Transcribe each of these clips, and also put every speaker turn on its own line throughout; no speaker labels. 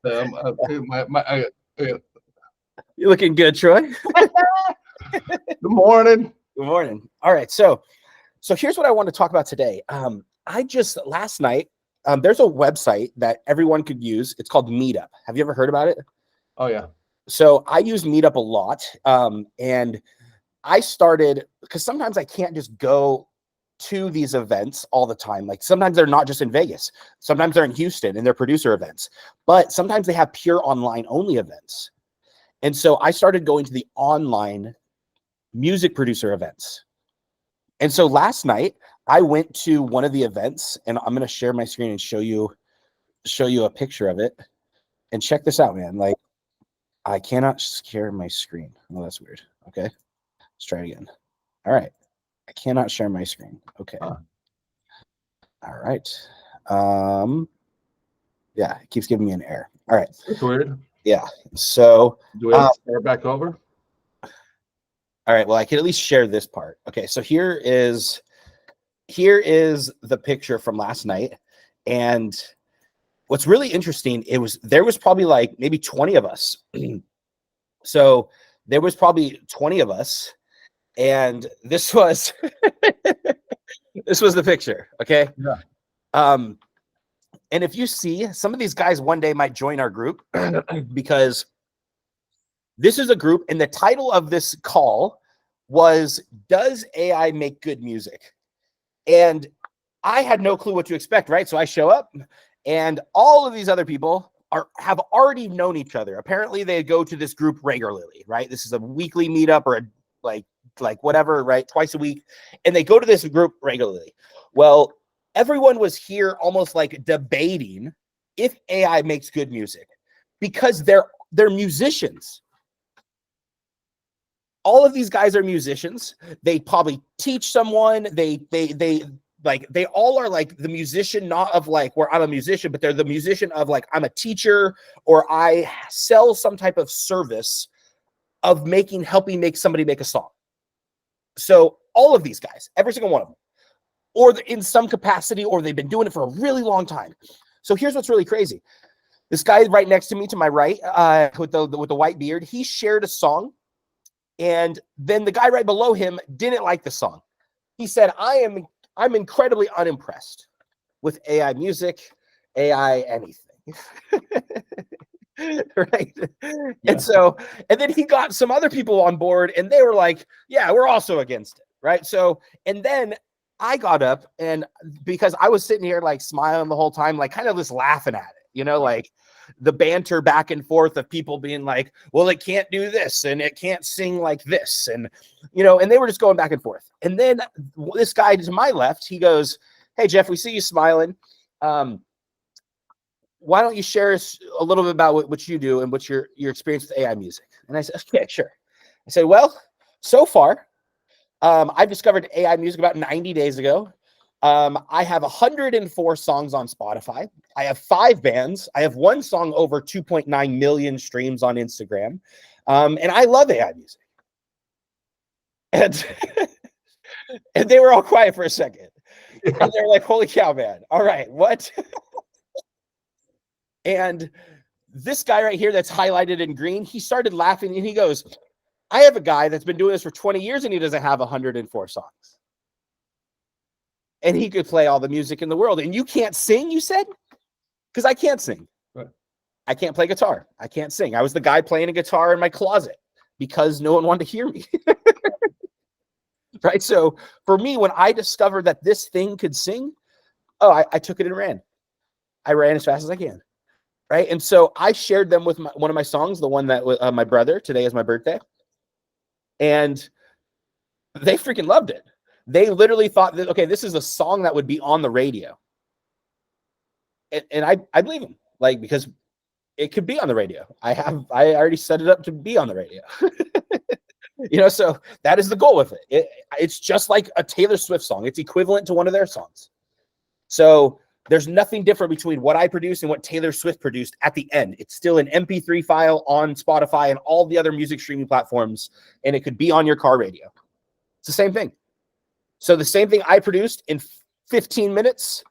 Uh,
You're looking good, Troy.
Good morning.
Good morning. All right, so here's what I want to talk about today. I just last night there's a website that everyone could use. It's called Meetup. Have you ever heard about it?
Oh yeah.
So I use Meetup a lot, and I started because sometimes I can't just go to these events all the time. Like sometimes they're not just in Vegas. Sometimes they're in Houston and they're producer events, but sometimes they have pure online only events. And so I started going to the online music producer events. And so last night I went to one of the events, and I'm going to share my screen and show you a picture of it. And check this out, man. Like I cannot share my screen. Oh, that's weird. Okay. Let's try it again. All right. I cannot share my screen. Okay.
Huh.
All right. Yeah, it keeps giving me an error. All right.
That's weird.
Yeah. So
Do we have to start back over?
all right, well, I can at least share this part. Okay, so here is the picture from last night. And what's really interesting, there was probably like maybe 20 of us. So there was probably 20 of us, and this was this was the picture. Okay.
Yeah.
And if you see, some of these guys one day might join our group because this is a group, and the title of this call was, Does AI Make Good Music? And I had no clue what to expect, right? So I show up, and all of these other people have already known each other. Apparently they go to this group regularly, right? This is a weekly meetup or like whatever, right? Twice a week. And they go to this group regularly. Well, everyone was here almost like debating if AI makes good music because they're musicians. All of these guys are musicians. They probably teach someone. They all are like the musician, not of like where I'm a musician, but they're the musician of like I'm a teacher or I sell some type of service of helping make somebody make a song. So all of these guys, every single one of them, or in some capacity, or they've been doing it for a really long time. So here's what's really crazy. This guy right next to me, to my right, with the white beard, he shared a song. And then the guy right below him didn't like the song. He said, I'm incredibly unimpressed with AI music, AI anything. Right. Yeah. And then he got some other people on board, and they were like, yeah, we're also against it. Right. So, and then I got up, and because I was sitting here like smiling the whole time, like kind of just laughing at it, like the banter back and forth of people being like, well, it can't do this and it can't sing like this. And, and they were just going back and forth. And then this guy to my left, he goes, hey, Jeff, we see you smiling. Why don't you share us a little bit about what you do and what's your experience with AI music? And I said, okay, sure. I said, well, so far, I've discovered AI music about 90 days ago. I have 104 songs on Spotify. I have 5 bands. I have one song over 2.9 million streams on Instagram. And I love AI music. And, and they were all quiet for a second. And they're like, holy cow, man. All right, what? And this guy right here that's highlighted in green, he started laughing and he goes, I have a guy that's been doing this for 20 years and he doesn't have 104 songs. And he could play all the music in the world. And you can't sing, you said? Because I can't sing. Right. I can't play guitar. I can't sing. I was the guy playing a guitar in my closet because no one wanted to hear me. Right? So for me, when I discovered that this thing could sing, I took it and ran. I ran as fast as I can. Right? And so I shared them with one of my songs, the one that my brother, today is my birthday. And they freaking loved it. They literally thought that, okay, this is a song that would be on the radio. And I believe them, like, because it could be on the radio. I already set it up to be on the radio. So that is the goal with it. It's just like a Taylor Swift song. It's equivalent to one of their songs. So there's nothing different between what I produce and what Taylor Swift produced at the end. It's still an MP3 file on Spotify and all the other music streaming platforms, and it could be on your car radio. It's the same thing. So the same thing I produced in 15 minutes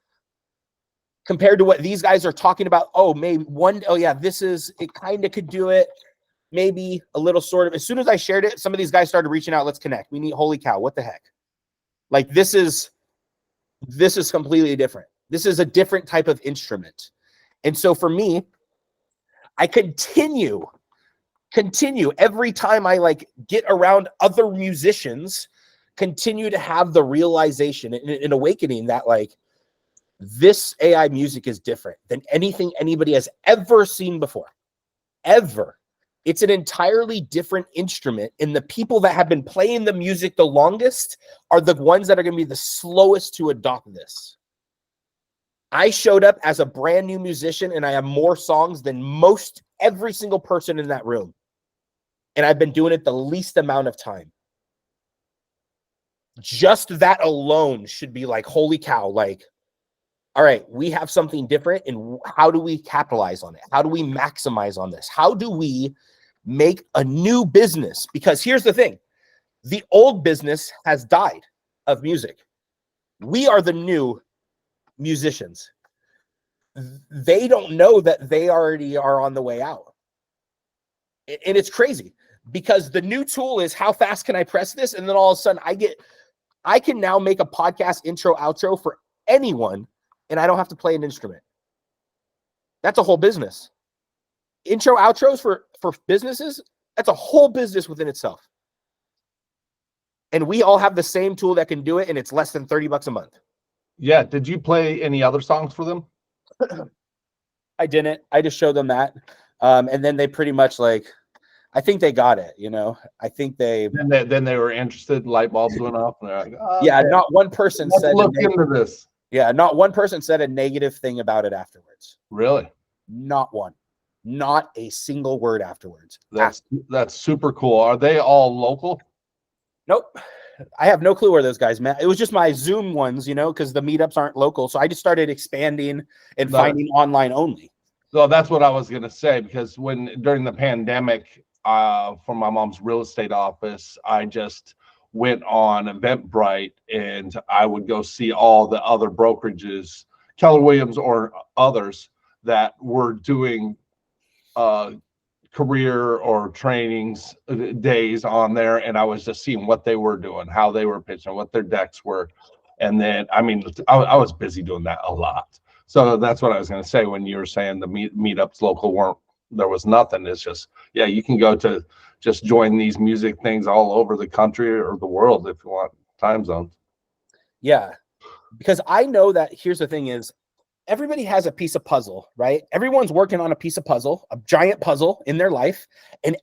compared to what these guys are talking about. Oh, maybe it kind of could do it. Maybe a little sort of. As soon as I shared it, some of these guys started reaching out. Let's connect. We need, holy cow, what the heck? Like this is completely different. This is a different type of instrument. And so for me, I continue every time I like get around other musicians, continue to have the realization and an awakening that like this AI music is different than anything anybody has ever seen before. Ever. It's an entirely different instrument, and the people that have been playing the music the longest are the ones that are going to be the slowest to adopt this. I showed up as a brand new musician, and I have more songs than every single person in that room. And I've been doing it the least amount of time. Just that alone should be like, holy cow, like, all right, we have something different, and how do we capitalize on it? How do we maximize on this? How do we make a new business? Because here's the thing. The old business has died of music. We are the new musicians. They don't know that they already are on the way out. And it's crazy because the new tool is how fast can I press this? And then all of a sudden I can now make a podcast intro, outro for anyone, and I don't have to play an instrument. That's a whole business. Intro, outros for businesses, that's a whole business within itself. And we all have the same tool that can do it, and it's less than $30 a month.
Yeah. Did you play any other songs for them?
I didn't. I just showed them that. And then they pretty much like, I think they got it, you know. I think they
then they were interested, light bulbs went off, and they're like, oh,
yeah,
okay.
not one person
Let's
said
look into this.
Yeah, not one person said a negative thing about it afterwards.
Really?
Not one. Not a single word afterwards.
That's super cool. Are they all local?
Nope. I have no clue where those guys met. It was just my Zoom ones, you know, because the meetups aren't local. So I just started expanding and finding online only.
So that's what I was going to say, because during the pandemic, from my mom's real estate office, I just went on Eventbrite and I would go see all the other brokerages, Keller Williams or others, that were doing career or trainings days on there, and I was just seeing what they were doing, how they were pitching, what their decks were. And then I was busy doing that a lot. So that's what I was going to say when you were saying the meetups local there was nothing. It's just, yeah, you can go to just join these music things all over the country or the world if you want time zones.
Yeah, because I know that here's the thing is, everybody has a piece of puzzle, right? Everyone's working on a piece of puzzle, a giant puzzle in their life, and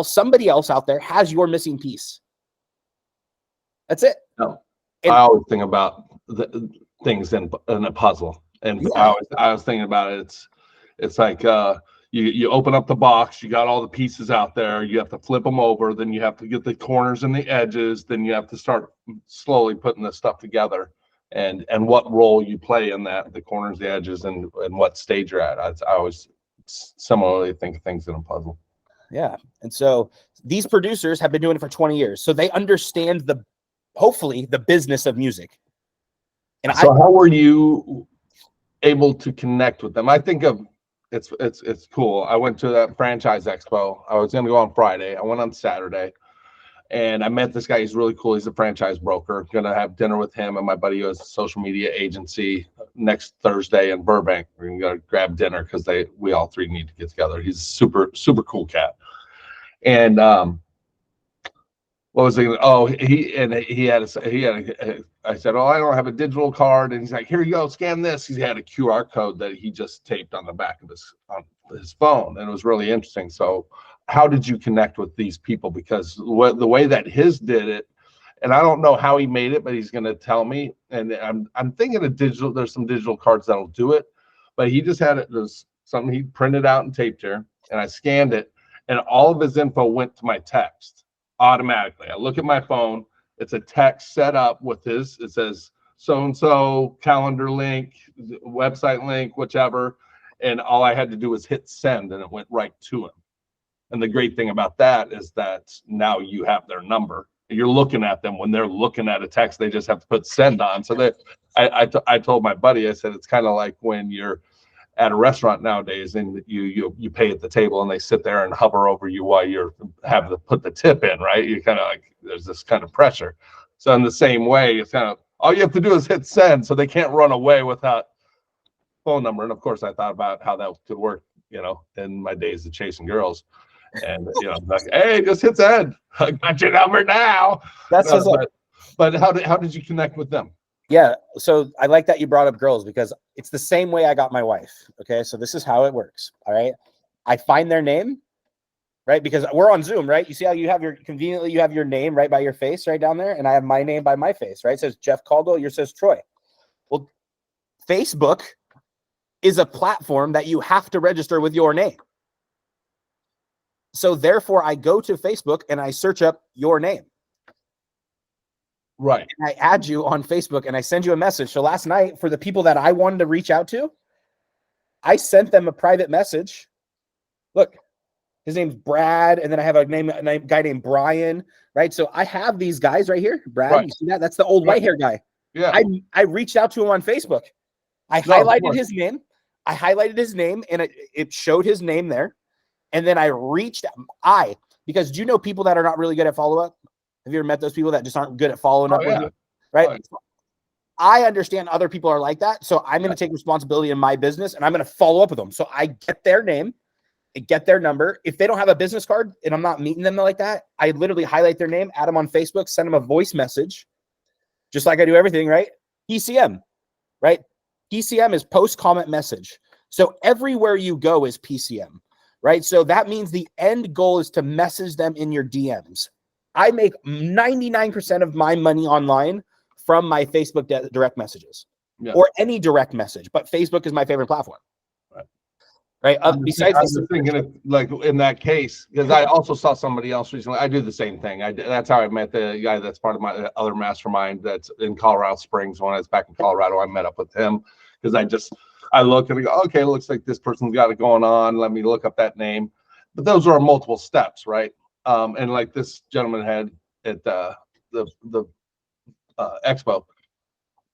somebody else out there has your missing piece. That's it.
No, I always think about the things in a puzzle, and yeah. I was thinking about it. It's like you open up the box, you got all the pieces out there, you have to flip them over, then you have to get the corners and the edges, then you have to start slowly putting this stuff together. And what role you play in that, the corners, the edges, and what stage you're at. I always similarly think of things in a puzzle.
Yeah. And so these producers have been doing it for 20 years. So they understand hopefully the business of music. And
so how were you able to connect with them? I think it's cool. I went to that franchise expo. I was going to go on Friday. I went on Saturday. And I met this guy. He's really cool. He's a franchise broker. Going to have dinner with him and my buddy who has a social media agency next Thursday in Burbank. We're going to go grab dinner because we all three need to get together. He's a super, super cool cat. And what was he? Oh, I said, oh, I don't have a digital card. And he's like, here you go, scan this. He had a QR code that he just taped on the back of his phone. And it was really interesting. So how did you connect with these people? Because the way that his did it, and I don't know how he made it, but he's going to tell me. And I'm thinking of digital. There's some digital cards that'll do it, but he just had it. There's something he printed out and taped here, and I scanned it, and all of his info went to my text automatically. I look at my phone. It's a text set up with it says so-and-so, calendar link, website link, whichever. And all I had to do was hit send, and it went right to him. And the great thing about that is that now you have their number. You're looking at them when they're looking at a text. They just have to put send on. So I told my buddy, I said, it's kind of like when you're at a restaurant nowadays and you pay at the table and they sit there and hover over you while you're having to put the tip in, right? You kind of like, there's this kind of pressure. So in the same way, it's kind of, all you have to do is hit send, so they can't run away without phone number. And of course, I thought about how that could work, in my days of chasing girls. And like, hey, just hit send. I got your number now.
That's
but how did you connect with them?
Yeah, so I like that you brought up girls, because it's the same way I got my wife. Okay, so this is how it works. All right, I find their name, right? Because we're on Zoom, right? You see how you have your name right by your face right down there, and I have my name by my face, right? It says Jeff Caldwell, yours says Troy. Well, Facebook is a platform that you have to register with your name. So therefore, I go to Facebook and I search up your name.
Right.
And I add you on Facebook and I send you a message. So last night, for the people that I wanted to reach out to, I sent them a private message. Look, his name's Brad, and then I have a guy named Brian, right? So I have these guys right here. Brad, right. You see that? That's the old white hair guy.
Yeah.
I reached out to him on Facebook. I highlighted his name. I highlighted his name, and it showed his name there. And then I reached out. Because do you know people that are not really good at follow-up? Have you ever met those people that just aren't good at following up with you? Right? Oh, yeah. I understand other people are like that. So I'm going to take responsibility in my business, and I'm going to follow up with them. So I get their name, I get their number. If they don't have a business card and I'm not meeting them like that, I literally highlight their name, add them on Facebook, send them a voice message, just like I do everything, right? PCM, right? PCM is post comment message. So everywhere you go is PCM, right? So that means the end goal is to message them in your DMs. I make 99% of my money online from my Facebook direct messages or any direct message, but Facebook is my favorite platform. Right. Besides,
I was thinking like in that case, because I also saw somebody else recently. I do the same thing. That's how I met the guy that's part of my other mastermind that's in Colorado Springs. When I was back in Colorado, I met up with him because I look and I go, okay, it looks like this person's got it going on. Let me look up that name. But those are multiple steps, right? And like this gentleman had at the expo,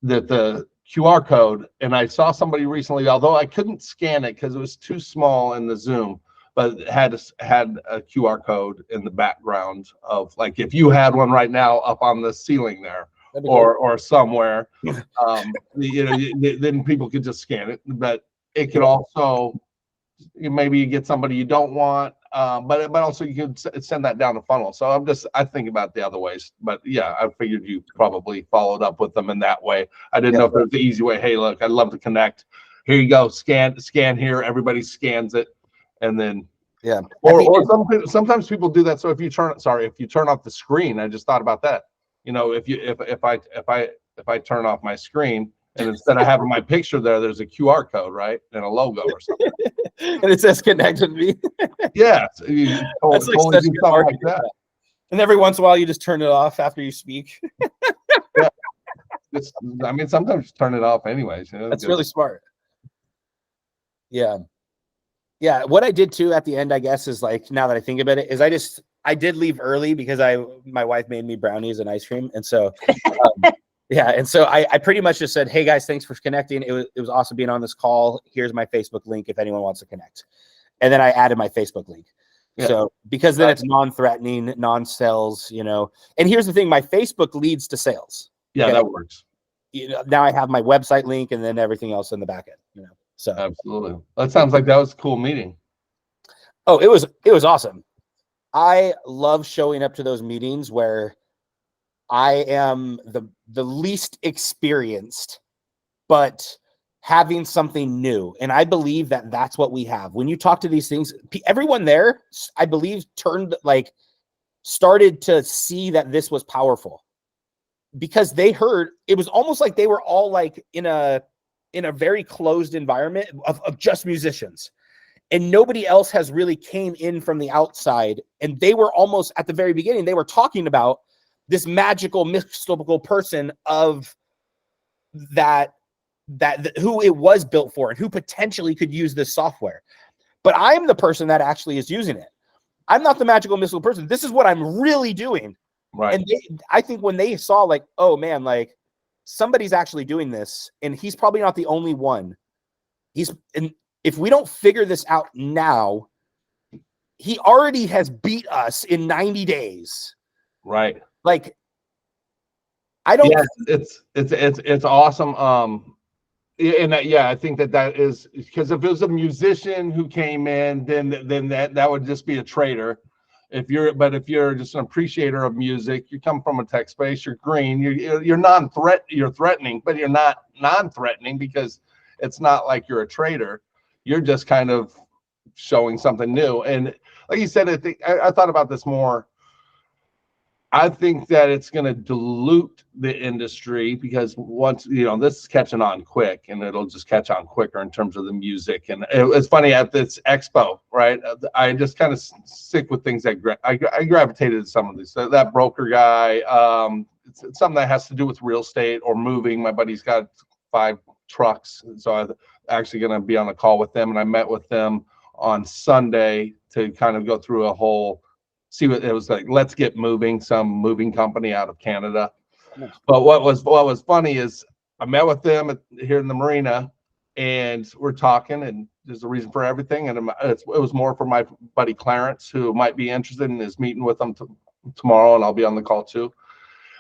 that the QR code, and I saw somebody recently, although I couldn't scan it because it was too small in the Zoom, but it had a QR code in the background of, like, if you had one right now up on the ceiling there or somewhere, then people could just scan it. But it could also, maybe you get somebody you don't want, but also you can send that down the funnel. So I think about the other ways, but yeah, I figured you probably followed up with them in that way. I didn't know if there's the easy way. Hey, look, I'd love to connect. Here you go. Scan here. Everybody scans it, and then or sometimes people do that. So if you turn off the screen, I just thought about that. If I turn off my screen, and instead of having my picture there's a QR code, right, and a logo or something,
and it says "Connect with me."
Yeah, that's like such good like that.
And every once in a while, you just turn it off after you speak.
Yeah, sometimes turn it off anyways.
That's really smart. Yeah. What I did too at the end, I guess, is like, now that I think about it, is I did leave early because my wife made me brownies and ice cream, and so. Yeah, and so I pretty much just said, hey guys, thanks for connecting. It was awesome being on this call. Here's my Facebook link if anyone wants to connect. And then I added my Facebook link. Yeah. So because then it's non-threatening, non-sales, And here's the thing, my Facebook leads to sales.
Yeah, okay? That works.
Now I have my website link and then everything else in the back end, So
absolutely. That sounds like that was a cool meeting.
Oh, it was awesome. I love showing up to those meetings where I am the least experienced, but having something new. And I believe that that's what we have. When you talk to these things, everyone there, I believe, started to see that this was powerful because they heard, it was almost like they were all like in a very closed environment of just musicians. And nobody else has really came in from the outside. And they were almost at the very beginning, they were talking about this magical, mystical person of that who it was built for and who potentially could use this software. But I'm the person that actually is using it. I'm not the magical, mystical person. This is what I'm really doing.
Right.
And I think when they saw, like, oh man, like somebody's actually doing this, and he's probably not the only one. And if we don't figure this out now, he already has beat us in 90 days.
Right.
Like, I don't.
Yeah, it's awesome. And I think that is because if it was a musician who came in, then that would just be a traitor. If you're just an appreciator of music, you come from a tech space, you're green, you're you're threatening, but you're not non-threatening because it's not like you're a traitor. You're just kind of showing something new. And like you said, I thought about this more. I think that it's going to dilute the industry because once, this is catching on quick, and it'll just catch on quicker in terms of the music. And it's funny at this expo, right? I just kind of stick with things that I gravitated to some of these. So that broker guy, it's something that has to do with real estate or moving. My buddy's got 5 trucks. So I'm actually going to be on a call with them. And I met with them on Sunday to kind of go through a whole, see what it was like. Let's Get Moving, some moving company out of Canada. But what was funny is I met with them here in the marina, and we're talking, and there's a reason for everything. And it was more for my buddy Clarence, who might be interested in his meeting with them tomorrow, and I'll be on the call too.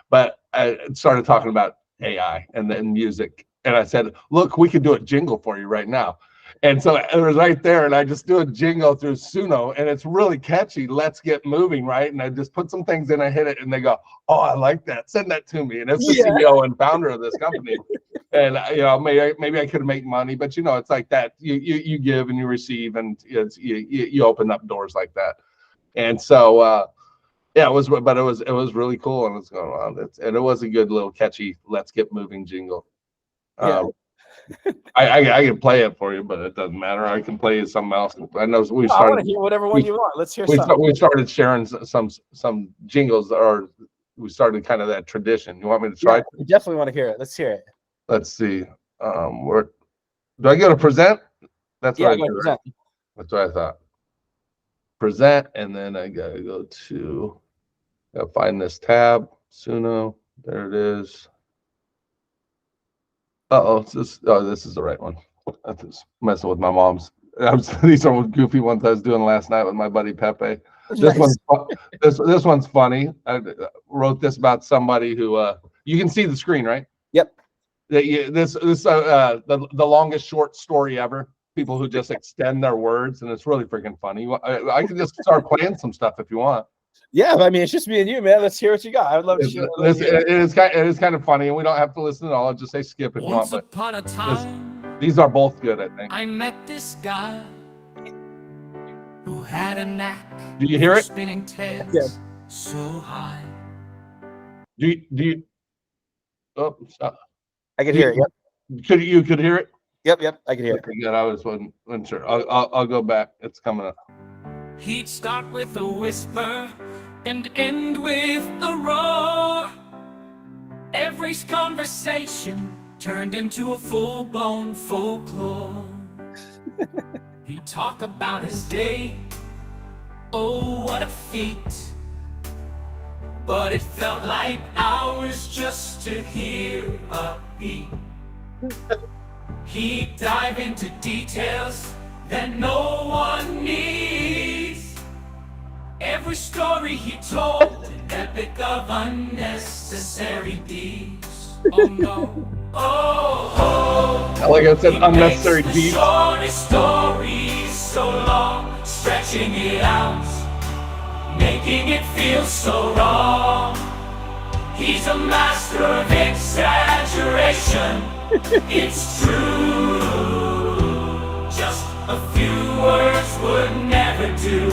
But I started talking about AI and then music, and I said, "Look, we could do a jingle for you right now." And so it was right there, and I just do a jingle through Suno, and it's really catchy. Let's Get Moving, right? And I just put some things in, I hit it, and they go, "Oh, I like that. Send that to me." And it's the CEO and founder of this company. And maybe I could make money, but it's like that. You give and you receive, and you open up doors like that. And so it was really cool, and it's going on. And it was a good little catchy "Let's Get Moving" jingle. I can play it for you, but it doesn't matter. I can play you something else. I know we started.
I want to hear whatever one you want. Let's hear something.
We started sharing some jingles, or we started kind of that tradition. You want me to try?
Yeah, we definitely want to hear it. Let's hear it.
Let's see. Where do I go to present? That's what I do. Right? That's what I thought. Present, and then I gotta go to. Gotta find this tab. Suno. There it is. This is the right one. I was messing with my mom's. These are goofy ones I was doing last night with my buddy Pepe. This one's funny. I wrote this about somebody who you can see the screen, right?
Yep.
The longest short story ever. People who just extend their words, and it's really freaking funny. I can just start playing some stuff if you want.
Yeah, I mean, it's just me and you, man. Let's hear what you got. I would love to hear.
It is kind of funny, and we don't have to listen to all. I'll just say skip if you want. But
upon a time,
these are both good, I think.
I met this guy who had a knack.
Do you hear it?
Spinning tales so high.
Do you? Oh, stop.
I can hear it. Yep.
You could hear it?
Yep. I can hear it.
Good. I wasn't sure. I'll go back. It's coming up.
He'd start with a whisper and end with a roar. Every conversation turned into a full-blown folklore. He'd talk about his day. Oh, what a feat. But it felt like hours just to hear a beat. He'd dive into details that no one needs. Every story he told, an epic of unnecessary deeds. Oh no,
Like I said, unnecessary deeds.
Shortest stories so long, stretching it out, making it feel so wrong. He's a master of exaggeration. It's true. Just a few words would never do.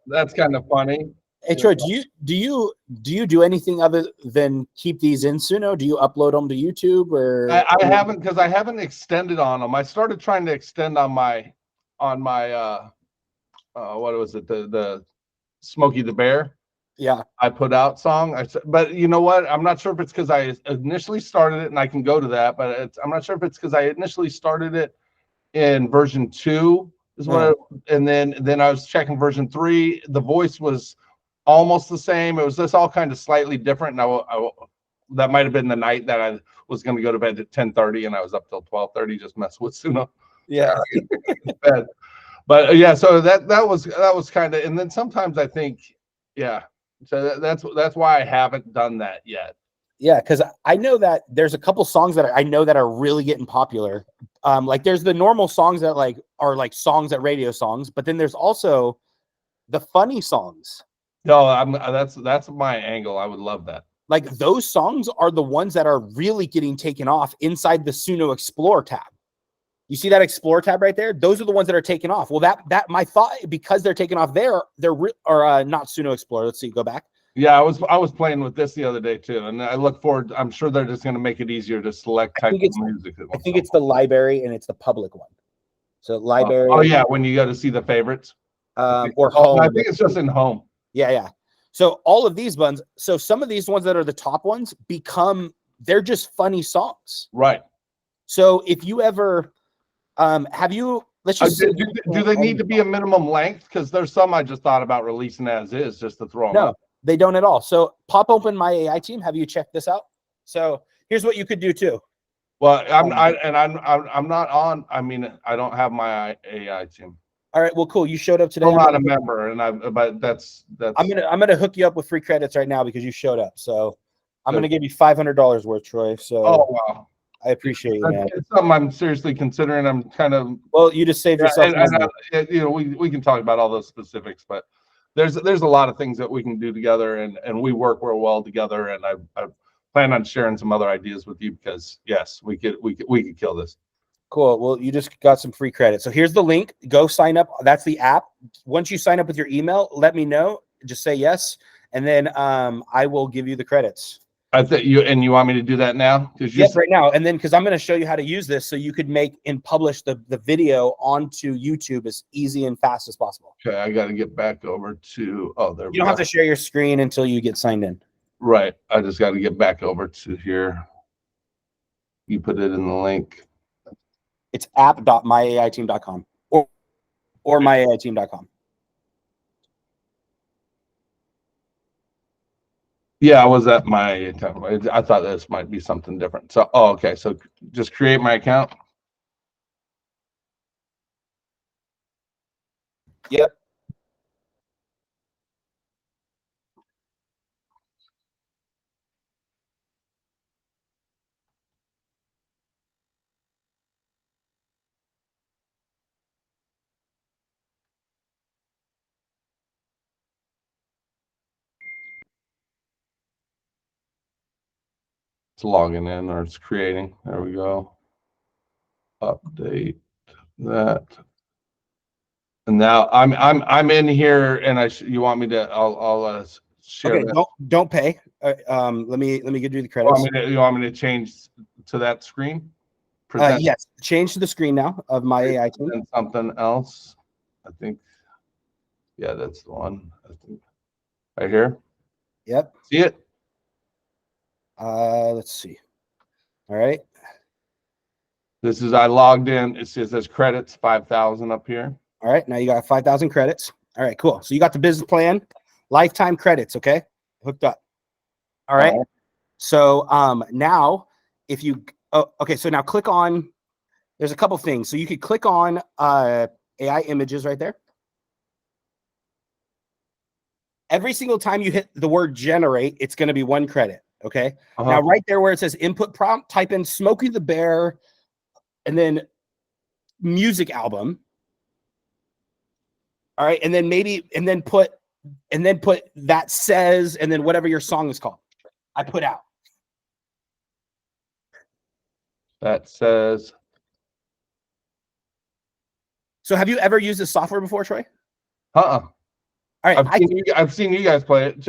That's kind of funny.
Hey Troy, do you do anything other than keep these in Suno? Do you upload them to YouTube or?
I haven't, because I haven't extended on them. I started trying to extend on my what was it, the Smokey the Bear?
Yeah,
I put out song. But you know what? I'm not sure if it's because I initially started it, and I can go to that. But I'm not sure if it's because I initially started it in version 2 is what and then I was checking version 3. The voice was almost the same. It was just all kind of slightly different. And that might have been the night that I was going to go to bed at 10:30 and I was up till 12:30 just mess with Suno.
Yeah.
But yeah, so that was kind of, and then sometimes I think, yeah, so that's why I haven't done that yet.
Yeah, because I know that there's a couple songs that I know that are really getting popular. Like there's the normal songs that like are like songs at radio songs, but then there's also the funny songs.
No, that's my angle. I would love that.
Like those songs are the ones that are really getting taken off inside the Suno Explore tab. You see that Explore tab right there? Those are the ones that are taken off. Well, that my thought, because they're taken off there, or not Suno Explore. Let's see, go back.
Yeah, I was playing with this the other day too, and I look forward. I'm sure they're just going to make it easier to select type of music.
I think it's the library and it's the public one. So library.
Oh yeah, when you go to see the favorites.
Or home.
I think it's just in home.
Yeah. So all of these ones. So some of these ones that are the top ones they're just funny songs.
Right.
So if you ever, have you? Let's just.
Do they need to be a minimum length? Because there's some I just thought about releasing as is, just to throw them.
No.
Up.
They don't at all. So pop open My AI Team. Have you checked this out? So here's what you could do too.
Well, I'm not on. I mean, I don't have My AI Team.
All right. Well, cool. You showed up today.
I'm not a member, but that's.
I'm gonna hook you up with free credits right now because you showed up. So I'm gonna give you $500 worth, Troy. So.
Oh wow.
I appreciate you, man.
It's something I'm seriously considering. I'm kind of.
Well, you just saved yourself.
We can talk about all those specifics, but. There's a lot of things that we can do together, and we work real well together. And I plan on sharing some other ideas with you because yes, we could kill this.
Cool. Well, you just got some free credit. So here's the link. Go sign up. That's the app. Once you sign up with your email, let me know. Just say yes, and then I will give you the credits.
I think you want me to do that now?
Yes, right now. And then because I'm going to show you how to use this so you could make and publish the video onto YouTube as easy and fast as possible.
Okay, I got to get back over to there.
You don't have to share your screen until you get signed in.
Right. I just got to get back over to here. You put it in the link.
It's app.myaiteam.com or myaiteam.com.
Yeah, I was at my account. I thought this might be something different. So, okay. So just create my account.
Yep.
It's logging in or it's creating. There we go. Update that. And now I'm in here, and you want me to? I'll share.
Okay.
That.
Don't pay. Let me give you the credits.
You want me to change to that screen?
Yes. Change to the screen now of My AI Team.
And something else. I think. Yeah, that's the one. I think. Right here.
Yep.
See it?
Let's see. All right.
This is I logged in. It says there's credits 5,000 up here.
All right. Now you got 5,000 credits. All right. Cool. So you got the business plan, lifetime credits. Okay. Hooked up. All right. So now if you okay. So now click on. There's a couple things. So you could click on AI images right there. Every single time you hit the word generate, it's going to be 1 credit. Okay. Now, right there where it says input prompt, type in Smokey the Bear and then music album. All right. And then put that says, and then whatever your song is called. I put out.
That says.
So have you ever used this software before, Troy?
All right. I've seen you guys play it.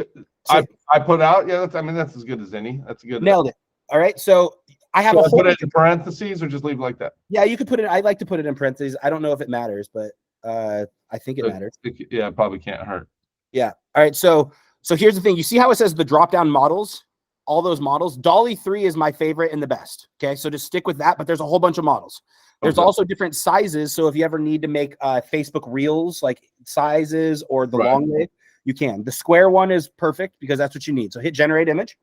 I put out. Yeah, that's as good as any. That's good.
Nailed it. All right. So I have
put it in parentheses or just leave it like that.
Yeah, you could put it. I like to put it in parentheses. I don't know if it matters, but I think it matters.
Yeah, it probably can't hurt.
Yeah. All right. So here's the thing. You see how it says the drop down models? All those models. DALL-E 3 is my favorite and the best. Okay. So just stick with that. But there's a whole bunch of models. There's
Okay.
also different sizes. So if you ever need to make Facebook Reels, like sizes or the
Right.
long way, you can. The square one is perfect because that's what you need. So hit generate image.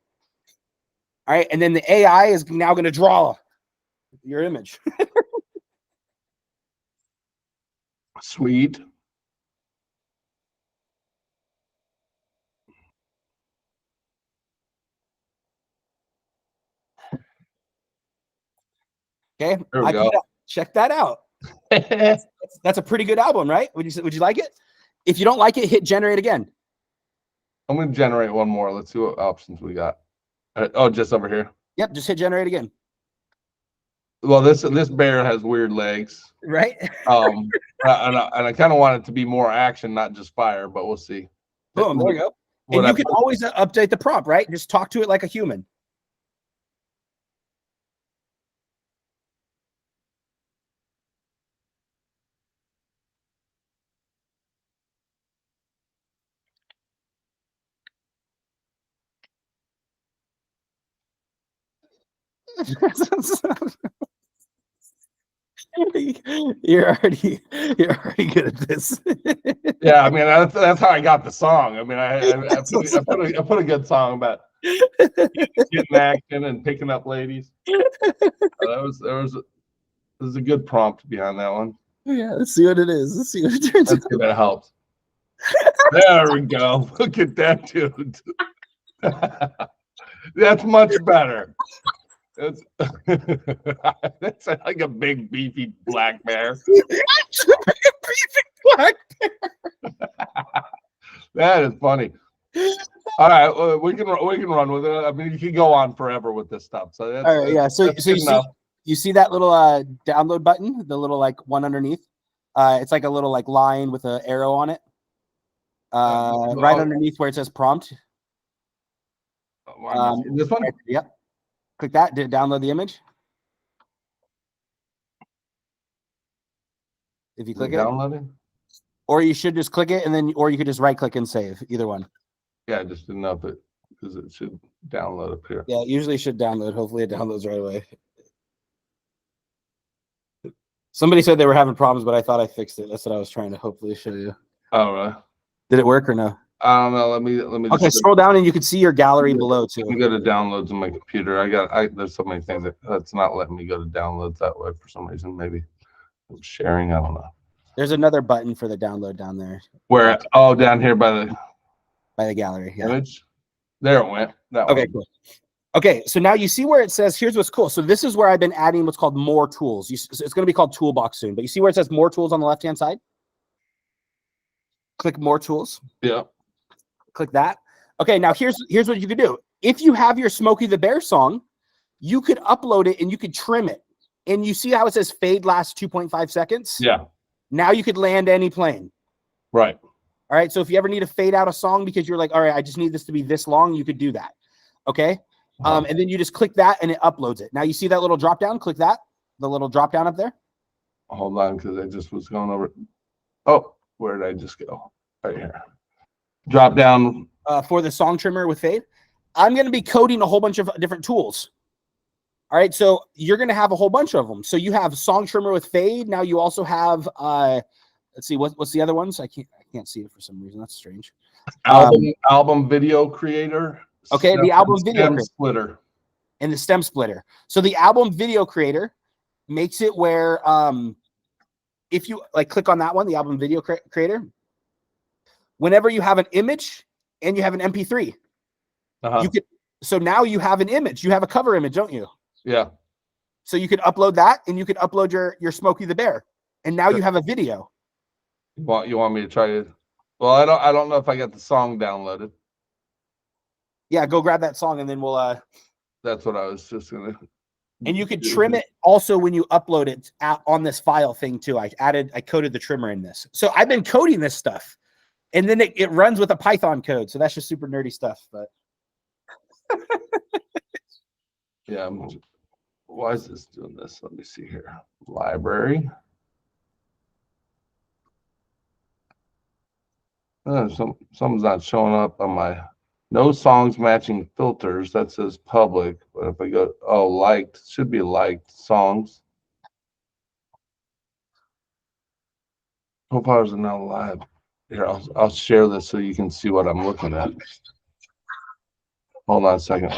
All right. And then the AI is now going to draw your image.
Sweet.
Okay.
There we go.
Check that out. That's a pretty good album, right? Would you like it? If you don't like it, hit generate again.
I'm going to generate one more. Let's see what options we got. Oh, just over here.
Yep. Just hit generate again.
Well, this bear has weird legs.
Right.
And I kind of want it to be more action, not just fire, but we'll see.
Boom. There you go. And you can always update the prompt, right? Just talk to it like a human. You're already good at this.
Yeah, I mean that's how I got the song. I mean, I put a good song about getting action and picking up ladies. There was a good prompt behind that one.
Yeah, let's see what it is. Let's see what it turns out.
Let's see if that helps. There we go. Look at that dude. That's much better. That's like a big beefy black bear. That is funny. All right, well, we can run with it. I mean, you can go on forever with this stuff. So that's,
all right, yeah. So you see that little download button, the little like one underneath. It's like a little like line with an arrow on it. Right underneath where it says prompt.
This one?
Yep. Click that. Did it download the image? If you click it,
downloading,
or you should just click it and then, or you could just right click and save. Either one.
Yeah, I just didn't know if it because it should download up here.
Yeah, it usually should download. Hopefully, it downloads right away. Somebody said they were having problems, but I thought I fixed it. That's what I was trying to hopefully show you.
Oh, really?
Did it work or no?
I don't know. Let me.
Okay, scroll down and you can see your gallery below too.
Let me go to downloads on my computer. There's so many things that's not letting me go to downloads that way for some reason. Maybe I'm sharing. I don't know.
There's another button for the download down there.
Where? Oh, down here by
the gallery. Yeah.
Image. There it went. That
okay,
one.
cool. Okay, so now you see where it says, here's what's cool. So this is where I've been adding what's called more tools. It's going to be called Toolbox soon, but you see where it says more tools on the left-hand side? Click more tools.
Yeah.
Click that. Okay, now here's what you could do. If you have your Smokey the Bear song, you could upload it and you could trim it. And you see how it says fade lasts 2.5 seconds?
Yeah.
Now you could land any plane.
Right.
All right, so if you ever need to fade out a song because you're like, all right, I just need this to be this long, you could do that. Okay? And then you just click that and it uploads it. Now you see that little drop down? Click that. The little drop down up there.
Hold on, because I just was going over. Oh, where did I just go? Right here. Drop down.
For the song trimmer with fade. I'm going to be coding a whole bunch of different tools. All right, so you're going to have a whole bunch of them. So you have song trimmer with fade. Now you also have, let's see, what's the other ones? I can't see it for some reason. That's strange.
Album video creator.
Okay, the album video
splitter.
And the stem splitter. So the album video creator makes it where if you like click on that one, the album video creator, whenever you have an image and you have an MP3, you could, so now you have an image, you have a cover image, don't you?
Yeah.
So you could upload that and you could upload your Smokey the Bear. And now you have a video.
You want me to try to? Well, I don't know if I got the song downloaded.
Yeah, go grab that song and then we'll
that's what I was just gonna.
And you could trim it also when you upload it on this file thing too. I coded the trimmer in this. So I've been coding this stuff. And then it runs with a Python code. So that's just super nerdy stuff. But
yeah, why is this doing this? Let me see here. Library. Something's not showing up on my no songs matching filters. That says public. But if I go, liked, should be liked songs. Profiles are now live. Here, I'll share this so you can see what I'm looking at. Hold on a second.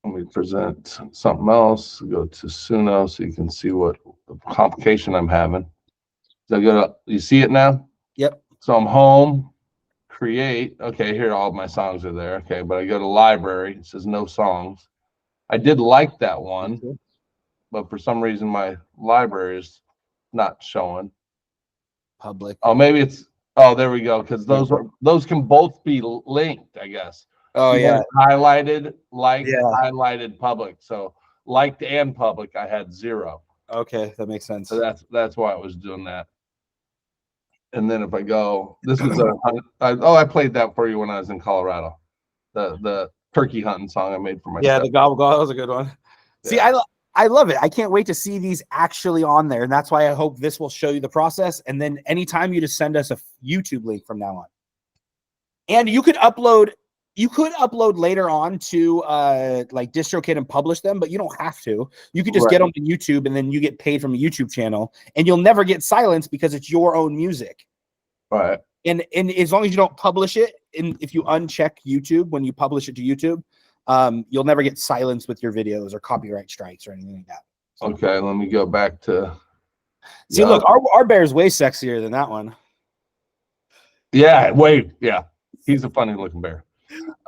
Let me present something else. Go to Suno so you can see what the complication I'm having. So you see it now?
Yep.
So I'm home, create. Okay, here all my songs are there. Okay, but I go to library. It says no songs. I did like that one, but for some reason my library is not showing.
Public.
Oh, maybe it's. Oh, there we go. Because those can both be linked, I guess.
Oh,
You
yeah.
had highlighted, liked,
Yeah.
highlighted, public. So liked and public, I had 0.
Okay, that makes sense.
So that's why I was doing that. And then if I go, this was I played that for you when I was in Colorado. The turkey hunting song I made for myself.
Yeah, the gobble gobble, that was a good one. See, I love it. I can't wait to see these actually on there, and that's why I hope this will show you the process. And then anytime you just send us a YouTube link from now on, and you could upload later on to like DistroKid and publish them, but you don't have to. You could just get them to YouTube, and then you get paid from a YouTube channel, and you'll never get silenced because it's your own music.
Right.
And as long as you don't publish it, and if you uncheck YouTube when you publish it to YouTube, you'll never get silenced with your videos or copyright strikes or anything like that. So,
okay, let me go back to.
See, look, our bear is way sexier than that one.
Yeah, wait, yeah, he's a funny looking bear.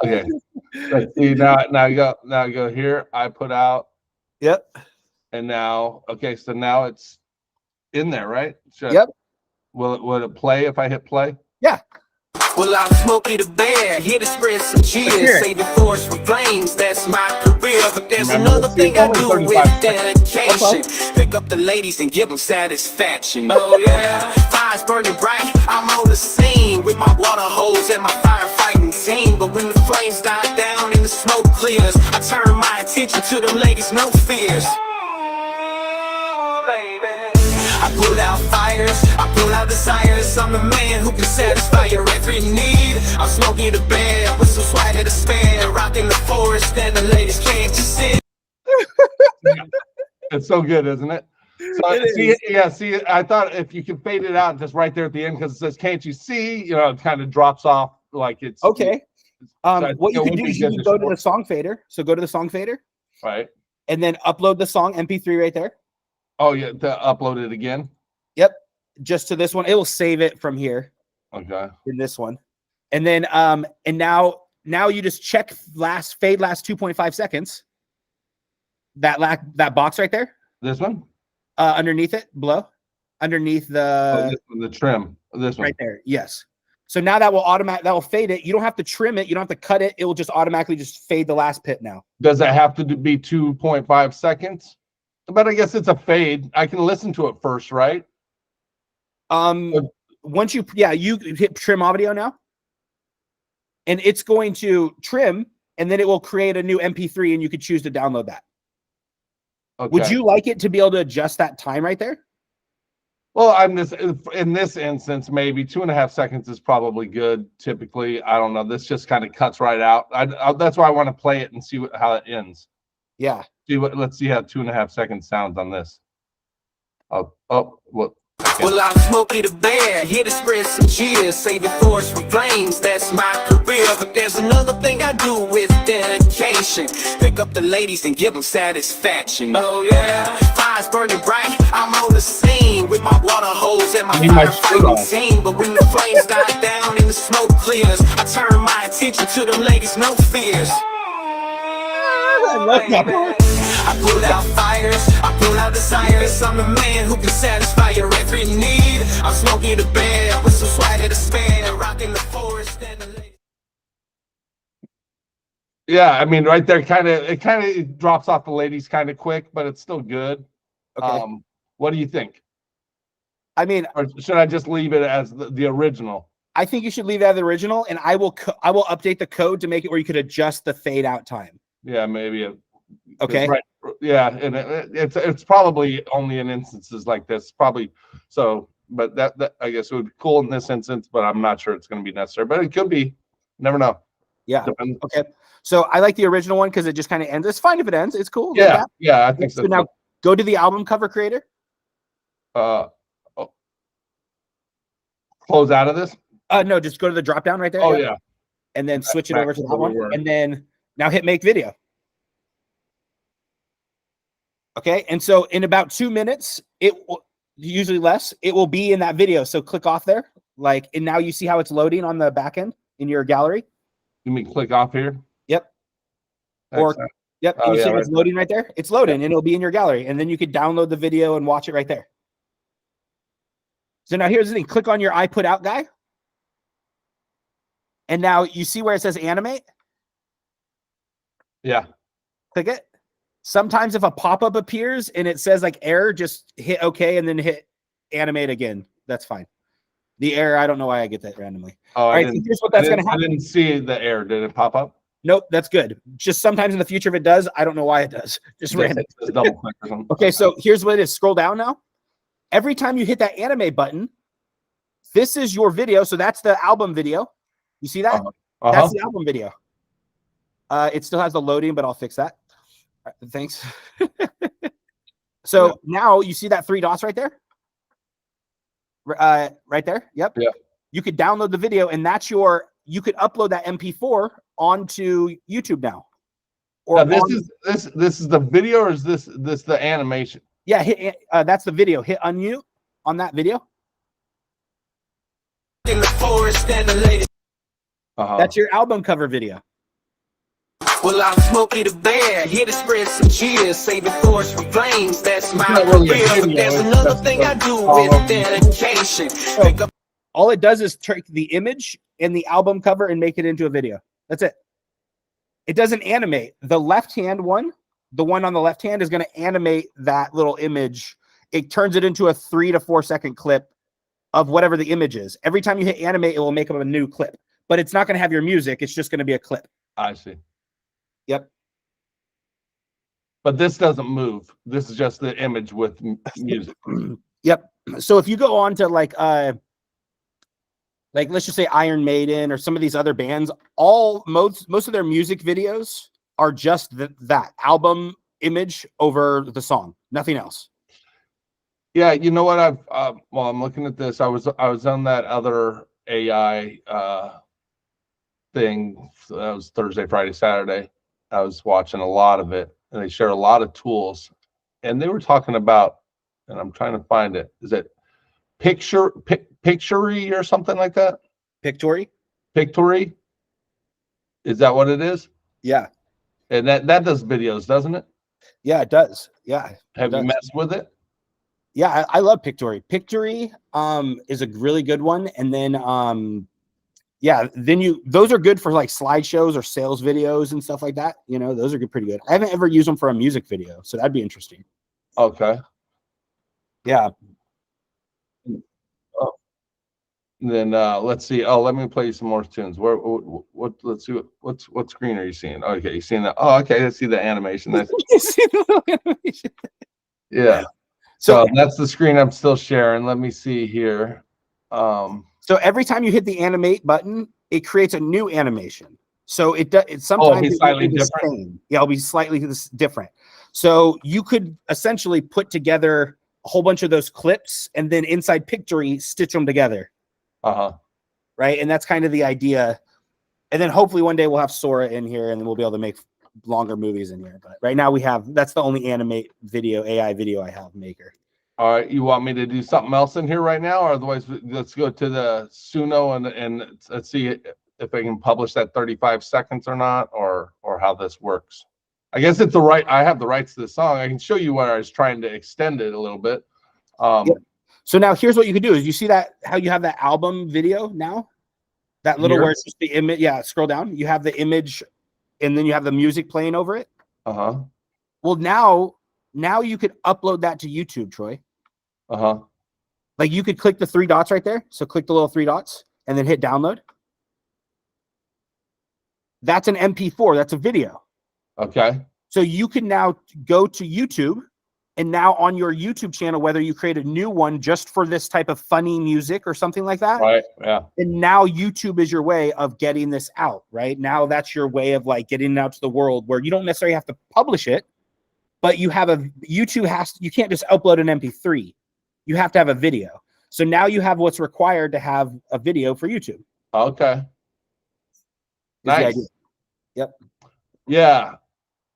Okay, let's see now. I go here. I put out.
Yep.
And now, okay, so now it's in there, right?
Yep.
Will it play if I hit play?
Yeah.
Well, I'm Smokey the Bear, here to spread some cheers, save the forest from flames, that's my career. But there's another thing I do with dedication, pick up the ladies and give them satisfaction. Oh yeah, fire's burning bright, I'm on the scene with my water hose and my firefighting team. But when the flames die down and the smoke clears, I turn my attention to them ladies, no fears. I pull out fires, I pull out desires. I'm the man who can satisfy your every need. I'm Smokey the Bear with some swagger to spare, rocking the forest and the ladies can't just sit.
It's so good, isn't it? So see, I thought if you could fade it out just right there at the end because it says "Can't you see?" You know, it kind of drops off like it's
okay. What you can do is you can go to the song fader. So go to the song fader,
right,
and then upload the song MP3 right there.
Oh yeah, to upload it again.
Yep, just to this one. It will save it from here.
Okay.
In this one, and then and now you just check fade last 2.5 seconds. That box right there.
This one.
Underneath it, below, underneath the
the trim. This one
right there. Yes. So now that will fade it. You don't have to trim it. You don't have to cut it. It will just automatically just fade the last pit now.
Does it have to be 2.5 seconds? But I guess it's a fade. I can listen to it first, right?
Once you hit trim audio now, and it's going to trim, and then it will create a new MP3, and you could choose to download that. Okay. Would you like it to be able to adjust that time right there?
Well, in this instance, maybe 2.5 seconds is probably good. Typically, I don't know. This just kind of cuts right out. That's why I want to play it and see how it ends.
Yeah.
Let's see how 2.5 seconds sounds on this.
Well, I'm Smokey the Bear, here to spread some cheers, save the forest from flames, that's my career. But there's another thing I do with dedication, pick up the ladies and give them satisfaction. Oh yeah, fire's burning bright, I'm on the scene with my water hose and my firefighting team. But when the flames die down and the smoke clears, I turn my attention to them ladies, no fears. I pull out fires, I pull out desires. I'm the man who can satisfy your every need. I'm Smokey the Bear with some swagger to spare, rocking the forest and the lady.
Yeah, I mean, right there, it drops off the ladies kind of quick, but it's still good. Okay. What do you think?
I mean,
or should I just leave it as the original?
I think you should leave it as the original, and I will update the code to make it where you could adjust the fade out time.
Yeah, maybe.
Okay.
Right. Yeah, and it's probably only in instances like this, probably. So, but that I guess it would be cool in this instance, but I'm not sure it's going to be necessary. But it could be. Never know.
Yeah. Depends. Okay. So I like the original one because it just kind of ends. It's fine if it ends. It's cool.
Yeah. Yeah, I think so.
So now go to the album cover creator.
close out of this?
No, just go to the drop down right there.
Oh yeah.
And then switch it
Back
over to
to
that
where
one.
we were.
And then now hit make video. Okay. And so in about 2 minutes, it will, usually less, it will be in that video. So click off there. Like, and now you see how it's loading on the back end in your gallery.
You mean click off here?
Yep. Or
Excellent.
yep.
Oh,
And you
yeah,
see
right
it's loading right there? It's loading and it'll be in your gallery. And then you could download the video and watch it right there. So now here's the thing. Click on your I put out guy. And now you see where it says animate.
Yeah.
Click it. Sometimes if a pop-up appears and it says like error, just hit OK and then hit animate again. That's fine. The error, I don't know why I get that randomly.
Oh,
All right, so here's what that's going to
I
happen.
didn't see the error. Did it pop up?
Nope, that's good. Just sometimes in the future, if it does, I don't know why it does. Just random.
Just double click or something.
Okay, so here's what it is. Scroll down now. Every time you hit that animate button, this is your video. So that's the album video. You see that?
Uh-huh.
That's the album video. It still has the loading, but I'll fix that. All right, thanks. So now you see that 3 dots right there? Right there. Yep.
Yeah.
You could download the video, and that's your. You could upload that MP4 onto YouTube now. Or
Now, this is the video, or is this the animation?
yeah, hit, that's the video. Hit unmute on that video.
In the forest and the lady.
That's your album cover video.
Well, I'm Smokey the Bear, here to spread some cheers, save the forest from flames. That's my
not really a
career. But
video,
there's
it's
another
just
thing
a-
I do with dedication. Pick up
All it does is take the image and the album cover and make it into a video. That's it. It doesn't animate. The left-hand one, the one on the left hand, is going to animate that little image. It turns it into a 3 to 4 second clip of whatever the image is. Every time you hit animate, it will make up a new clip. But it's not going to have your music. It's just going to be a clip.
I see.
Yep.
But this doesn't move. This is just the image with music.
Yep. So if you go on to like let's just say Iron Maiden or some of these other bands, most of their music videos are just that album image over the song, nothing else.
Yeah, you know what? Well, I'm looking at this. I was on that other AI thing. That was Thursday, Friday, Saturday. I was watching a lot of it, and they share a lot of tools. And they were talking about, and I'm trying to find it. Is it Pictory or something like that?
Pictory?
Pictory? Is that what it is?
Yeah.
And that does videos, doesn't it?
Yeah, it does. Yeah.
Have you messed with it?
Yeah, I love Pictory. Pictory is a really good one. And then those are good for like slideshows or sales videos and stuff like that. You know, those are pretty good. I haven't ever used them for a music video, so that'd be interesting.
Okay.
Yeah.
Then let's see. Oh, let me play you some more tunes. What let's see what screen are you seeing? Okay, you seeing that? Oh, okay, let's see the animation. That's
You see the little animation?
yeah. So that's the screen I'm still sharing. Let me see here.
So every time you hit the animate button, it creates a new animation. So it sometimes
be slightly different?
same. Yeah, it'll be slightly different. So you could essentially put together a whole bunch of those clips and then inside Pictory stitch them together. Right. And that's kind of the idea. And then hopefully one day we'll have Sora in here and then we'll be able to make longer movies in here. But right now that's the only animate video, AI video I have, Maker.
All right, you want me to do something else in here right now, or otherwise let's go to the Suno and let's see if I can publish that 35 seconds or not, or how this works. I guess it's I have the rights to the song. I can show you where I was trying to extend it a little bit.
Yep. So now here's what you can do is you see that how you have that album video now, that little where it's just the image. Yeah, scroll down. You have the image, and then you have the music playing over it. Well, now you could upload that to YouTube, Troy. Like you could click the 3 dots right there. So click the little 3 dots and then hit download. That's an MP4. That's a video.
Okay.
So you can now go to YouTube, and now on your YouTube channel, whether you create a new one just for this type of funny music or something like that.
Right. Yeah.
And now YouTube is your way of getting this out, right? Now that's your way of like getting it out to the world where you don't necessarily have to publish it, but you have you can't just upload an MP3. You have to have a video. So now you have what's required to have a video for YouTube.
Okay.
Is the idea.
Nice.
Yep.
Yeah.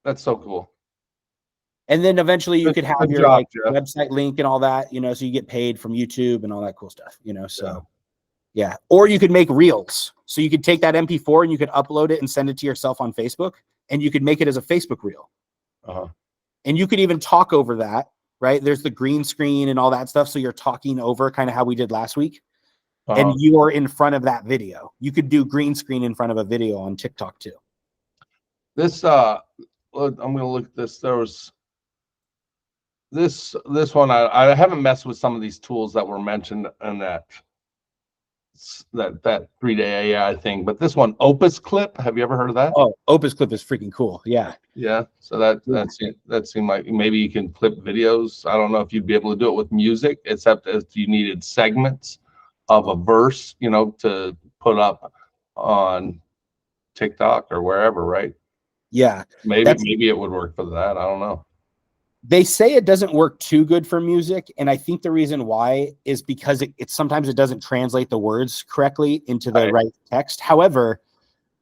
That's so cool.
And then eventually you
Good-
could have
good
your
job,
like
Jeff.
website link and all that, you know, so you get paid from YouTube and all that cool stuff, you know. So yeah. Or you could make reels. So you could take that MP4 and you could upload it and send it to yourself on Facebook, and you could make it as a Facebook reel.
Uh-huh.
And you could even talk over that, right? There's the green screen and all that stuff. So you're talking over kind of how we did last week.
Uh-huh.
And you are in front of that video. You could do green screen in front of a video on TikTok too.
This I'm gonna look at this. There was this one. I haven't messed with some of these tools that were mentioned in that 3-day AI thing, but this one, Opus Clip, have you ever heard of that?
Oh, Opus Clip is freaking cool. Yeah.
Yeah. So that seemed like maybe you can clip videos. I don't know if you'd be able to do it with music, except if you needed segments of a verse, you know, to put up on TikTok or wherever, right?
Yeah.
Maybe it would work for that. I don't know.
They say it doesn't work too good for music, and I think the reason why is because it sometimes it doesn't translate the words correctly into the right text. However,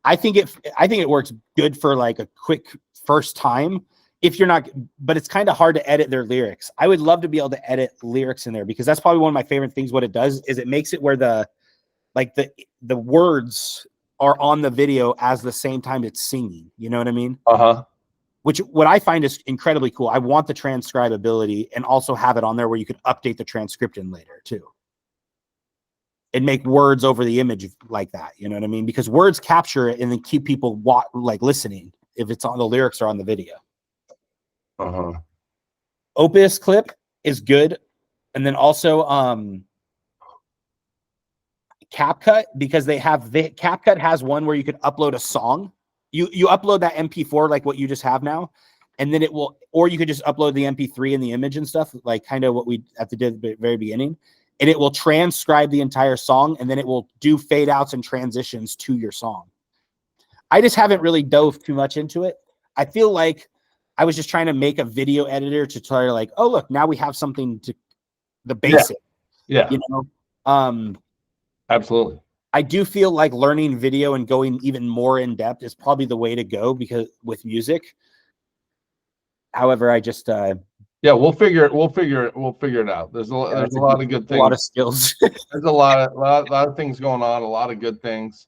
I think it works good for like a quick first time if you're not, but it's kind of hard to edit their lyrics. I would love to be able to edit lyrics in there, because that's probably one of my favorite things. What it does is it makes it where the words are on the video as the same time it's singing. You know what I mean?
Uh-huh.
Which what I find is incredibly cool. I want the transcribability and also have it on there where you could update the transcription later too. And make words over the image like that. You know what I mean? Because words capture it and then keep people like listening if it's on the lyrics or on the video.
Uh-huh.
Opus Clip is good. And then also CapCut, because CapCut has one where you could upload a song. You upload that MP4 like what you just have now, and then it will, or you could just upload the MP3 and the image and stuff, like kind of what we at the very beginning, and it will transcribe the entire song, and then it will do fade outs and transitions to your song. I just haven't really dove too much into it. I feel like I was just trying to make a video editor to try to like, oh look, now we have something to the basic.
Yeah.
You know,
Absolutely.
I do feel like learning video and going even more in depth is probably the way to go, because with music. However, I just
yeah, we'll figure it out. There's a lot of good things.
A lot of skills.
There's a lot of things going on, a lot of good things.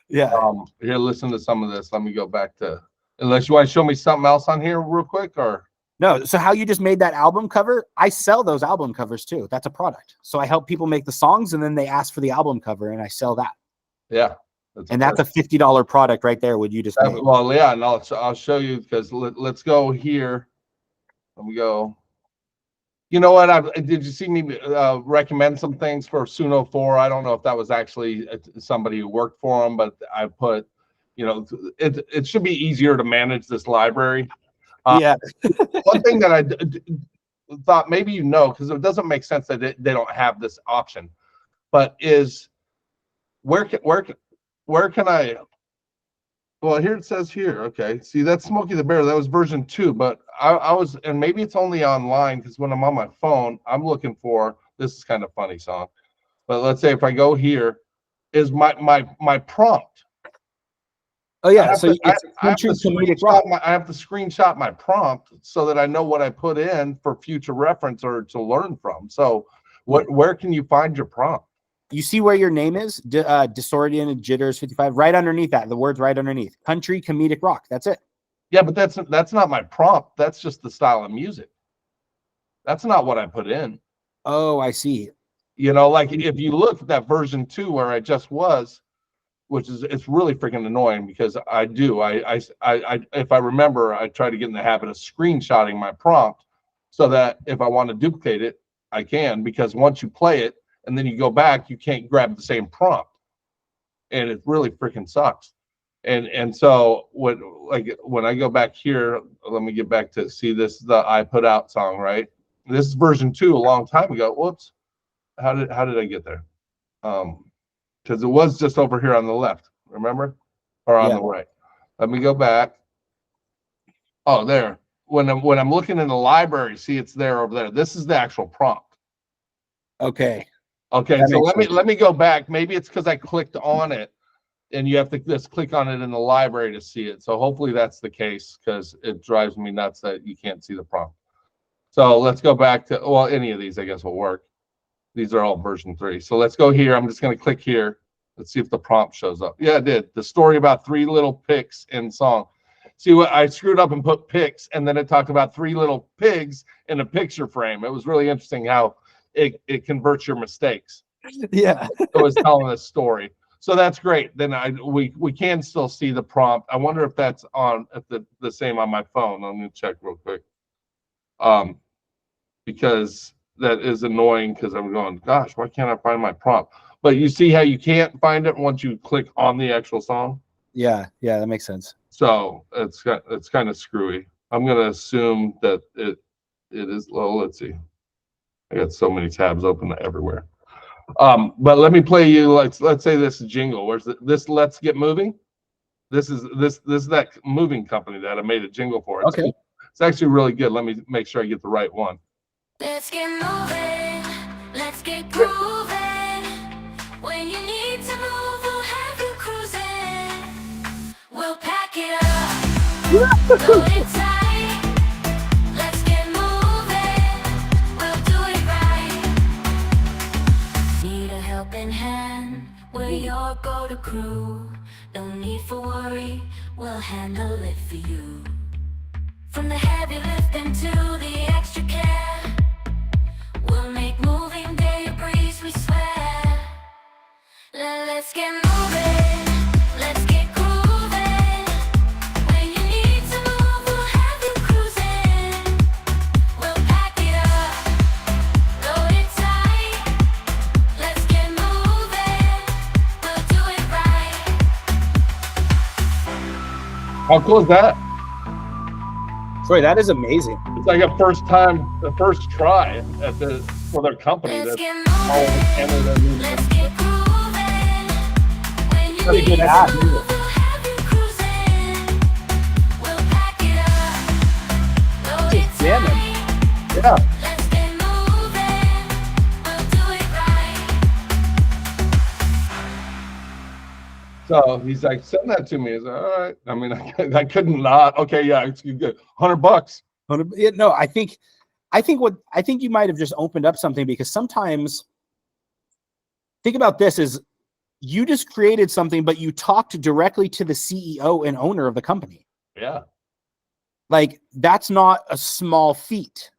Yeah.
Here, listen to some of this. Let me go back to, unless you want to show me something else on here real quick, or
no. So how you just made that album cover, I sell those album covers too. That's a product. So I help people make the songs, and then they ask for the album cover, and I sell that.
Yeah.
That's a $50 product right there. Would you just make?
Well, yeah, and I'll show you, because let's go here. Let me go. You know what? Did you see me recommend some things for Suno 4? I don't know if that was actually somebody who worked for them, but I put, you know, it should be easier to manage this library.
Yeah.
One thing that I thought maybe you know, because it doesn't make sense that they don't have this option, but is where can I? Well, here it says here. Okay, see, that's Smokey the Bear. That was version 2, but I was, and maybe it's only online, because when I'm on my phone, I'm looking for, this is kind of funny song, but let's say if I go here, is my prompt.
Oh yeah, so
I have to screenshot my prompt so that I know what I put in for future reference or to learn from. So, where can you find your prompt?
You see where your name is, Disoriented Jitters 55, right underneath that. The word's right underneath. Country Comedic Rock. That's it.
Yeah, but that's not my prompt. That's just the style of music. That's not what I put in.
Oh, I see.
You know, like if you look at that version 2 where I just was, it's really freaking annoying, because I if I remember, I try to get in the habit of screenshotting my prompt so that if I want to duplicate it, I can, because once you play it and then you go back, you can't grab the same prompt, and it really freaking sucks. And so when I go back here, let me get back to see this is the I Put Out song, right? This is version 2 a long time ago. Whoops. How did I get there? Because it was just over here on the left, remember? Or on the right. Let me go back. Oh, there. When I'm looking in the library, see, it's there over there. This is the actual prompt.
Okay.
Okay,
That
so
makes
let me go back. Maybe it's because I clicked on it, and you have to just click on it in the library to see it. So hopefully that's the case, because it drives me nuts that you can't see the prompt. So let's go back to, well, any of these I guess will work. These are all version 3. So let's go here. I'm just going to click here. Let's see if the prompt shows up. Yeah, it did. The story about 3 little pigs in song. See what I screwed up and put pigs, and then it talked about 3 little pigs in a picture frame. It was really interesting how it converts your mistakes.
Yeah.
It was telling a story. So that's great. Then we can still see the prompt. I wonder if that's on at the same on my phone. I'm gonna check real quick. Because that is annoying, because I'm going, gosh, why can't I find my prompt? But you see how you can't find it once you click on the actual song?
Yeah, that makes sense.
So it's kind of screwy. I'm gonna assume that it is low. Let's see. I got so many tabs open everywhere. But let me play you, let's say this jingle. Where's this Let's Get Moving? This is that moving company that I made a jingle for.
Okay.
It's actually really good. Let me make sure I get the right one.
Let's get moving, let's get grooving. When you need to move, we'll have you cruising. We'll pack it up, load it tight. Let's get moving, we'll do it right. Need a helping hand, we're your go-to crew. No need for worry, we'll handle it for you. From the heavy lifting to the extra care, we'll make moving day a breeze, we swear. Let's get moving, let's get grooving. When you need to move, we'll have you cruising. We'll pack it up, load it tight. Let's get moving, we'll do it right.
How cool is that?
Troy, that is amazing.
It's like a first try at for their company.
Let's
That's
get
all Canada.
moving, let's get grooving. When you
Pretty
need
good
to
ad,
move, we'll have you cruising. We'll pack it up, load it
jamming.
tight.
Yeah.
Let's get moving, we'll do it right.
So he's like, send that to me. He's like, all right. I mean, I couldn't not. Okay, yeah, it's good. $100.
Yeah, no, I think you might have just opened up something, because sometimes think about this is you just created something, but you talked directly to the CEO and owner of the company.
Yeah.
Like, that's not a small feat,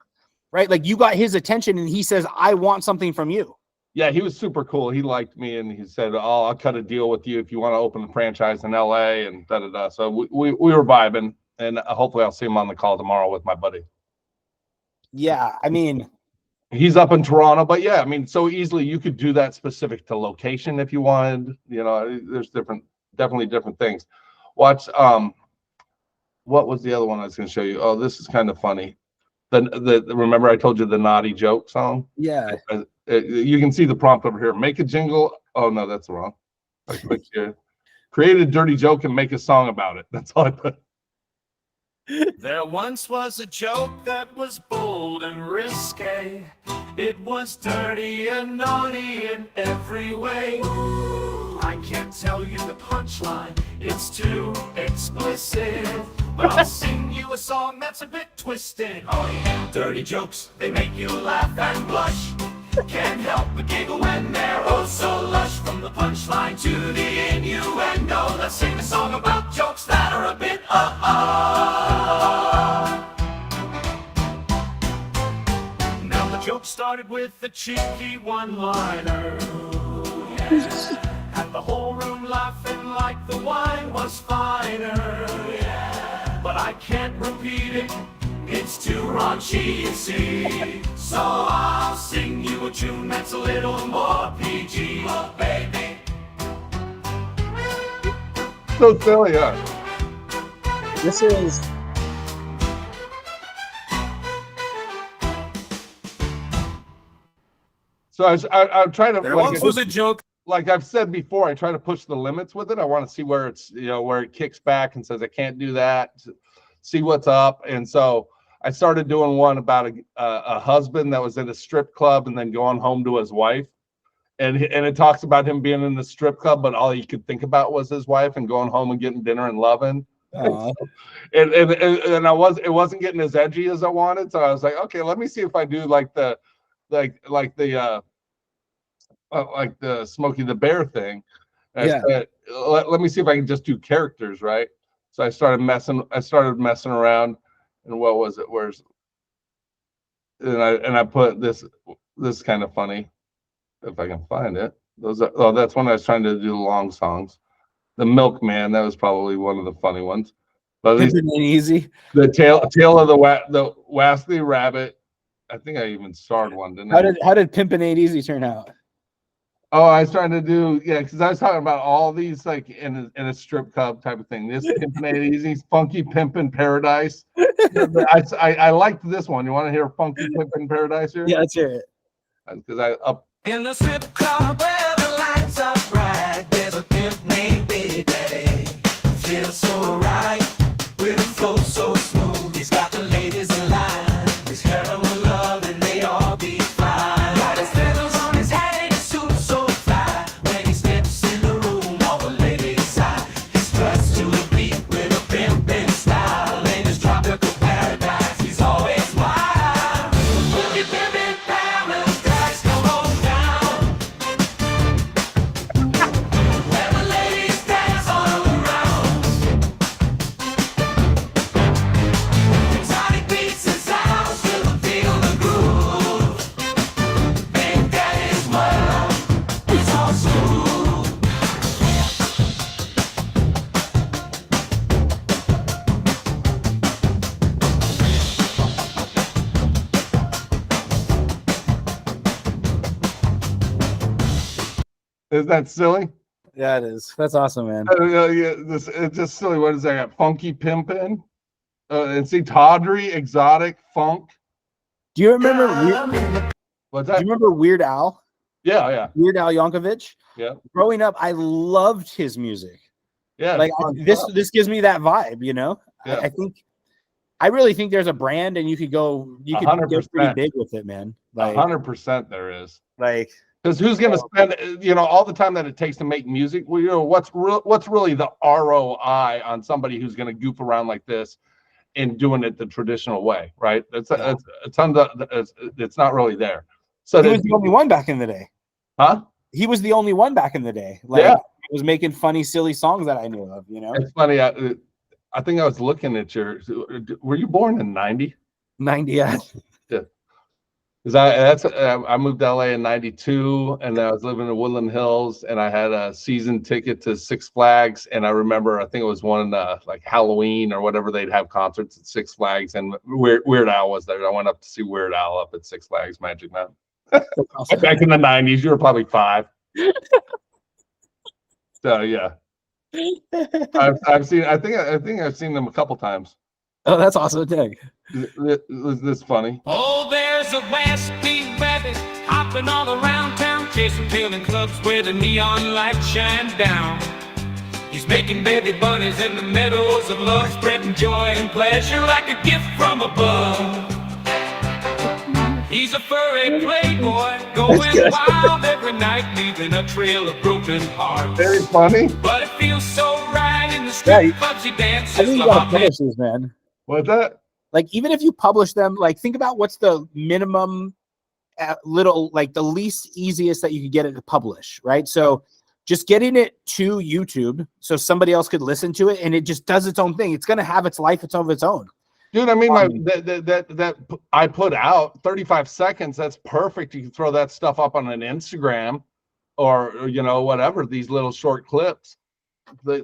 right? Like, you got his attention and he says, I want something from you.
Yeah, he was super cool. He liked me, and he said, "Oh, I'll cut a deal with you if you want to open a franchise in LA," and da da da. So we were vibing, and hopefully I'll see him on the call tomorrow with my buddy.
Yeah, I mean,
He's up in Toronto, but yeah, I mean, so easily you could do that specific to location if you wanted. You know, there's definitely different things. Watch. What was the other one I was going to show you? Oh, this is kind of funny. Remember I told you the naughty joke song?
yeah.
You can see the prompt over here. Make a jingle. Oh no, that's wrong. I clicked here. Create a dirty joke and make a song about it. That's all I put.
There once was a joke that was bold and risque. It was dirty and naughty in every way. I can't tell you the punchline, it's too explicit. But I'll sing you a song that's a bit twisted. Oh yeah, dirty jokes, they make you laugh and blush. Can't help but giggle when they're oh so lush. From the punchline to the innuendo, let's sing a song about jokes that are a bit Now the joke started with a cheeky one-liner, and the whole room laughing like the wine was finer. But I can't repeat it, it's too raunchy, you see. So I'll sing you a tune that's a little more PG, oh baby.
So silly, huh?
This is
So I'm trying to.
There once was a joke.
Like I've said before, I try to push the limits with it. I want to see where it's, where it kicks back and says I can't do that. See what's up. And so I started doing one about a husband that was in a strip club and then going home to his wife. and it talks about him being in the strip club, but all he could think about was his wife and going home and getting dinner and loving.
Aw.
And it wasn't getting as edgy as I wanted, so I was like, okay, let me see if I do like the Smokey the Bear thing. And
Yeah.
I said, let me see if I can just do characters, right? So I started messing around, and what was it? And I put this kind of funny, if I can find it. That's when I was trying to do the long songs. The Milkman, that was probably one of the funny ones. But at least
Pimpin' Ain't Easy.
the tail of the Wastley Rabbit. I think I even starred one, didn't I?
How did Pimpin' Ain't Easy turn out?
Oh, I was trying to do, yeah, because I was talking about all these like in a strip club type of thing. This Pimpin' Ain't Easy, Funky Pimpin' Paradise. I liked this one. You want to hear Funky Pimpin' Paradise here?
Yeah, let's hear it.
Because I up.
In the strip club where the lights are bright, there's a pimp named Big Daddy. Feels so right, with a flow so smooth. He's got the ladies in line. His hair will love and they all be fine. Got his feathers on his hat and his suit so fly. When he steps in the room, all the ladies sigh. He struts to the beat with a pimpin' style. In his tropical paradise, he's always wild. Funky pimpin' paradise, come on down. Where the ladies dance all around. Exotic beats and sounds will feel the groove. Big Daddy's world is all smooth.
Isn't that silly?
Yeah, it is. That's awesome, man.
Yeah, it's just silly. What is that? Funky Pimpin'. And see, Tawdry, Exotic, Funk.
Do you remember?
What's
Do
that?
you remember Weird Al?
Yeah.
Weird Al Yankovic.
Yeah.
Growing up, I loved his music.
Yeah.
Like
fun
this
stuff.
gives me that vibe, you know.
Yeah.
I really think there's a brand, and you could go
100%.
pretty big with it, man. Like
100% there is.
like
Because who's going to spend, all the time that it takes to make music? Well, what's really the ROI on somebody who's going to goof around like this and doing it the traditional way, right? It's not really there. So
he was the only one back in the day.
huh?
He was the only one back in the day. Like
Yeah.
he was making funny, silly songs that I knew of. You know,
It's funny. I think I was looking at were you born in 90?
90. Yeah.
Because I moved to LA in 92, and I was living in Woodland Hills, and I had a season ticket to Six Flags, and I remember, I think it was one like Halloween or whatever, they'd have concerts at Six Flags, and Weird Al was there. I went up to see Weird Al up at Six Flags Magic Mountain. Back in the 90s, you were probably 5. So yeah, I've seen. I think I've seen them a couple times.
Oh, that's awesome, Doug.
Is this funny?
Oh, there's a Wastley Rabbit hopping all around town, chasing tail in clubs where the neon lights shine down. He's making baby bunnies in the meadows of love, spreading joy and pleasure like a gift from above. He's a furry playboy, going wild every night, leaving a trail of broken hearts.
Very funny.
But it feels so right in the strip
Yeah,
clubs he
I
dances.
think you gotta publish these, man.
What's that?
Like even if you publish them, like think about what's the minimum the least easiest that you could get it to publish, right? So just getting it to YouTube so somebody else could listen to it and it just does its own thing. It's gonna have its life of its own.
Dude, I mean, that I put out 35 seconds. That's perfect. You can throw that stuff up on an Instagram, or whatever. These little short clips. They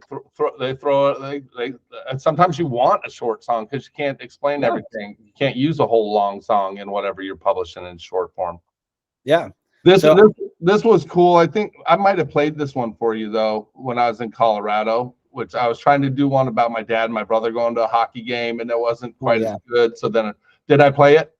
sometimes you want a short song because you can't explain everything. You can't use a whole long song in whatever you're publishing in short form.
Yeah.
This was cool. I think I might have played this one for you though when I was in Colorado, which I was trying to do one about my dad and my brother going to a hockey game, and it wasn't quite as good. So then, did I play it?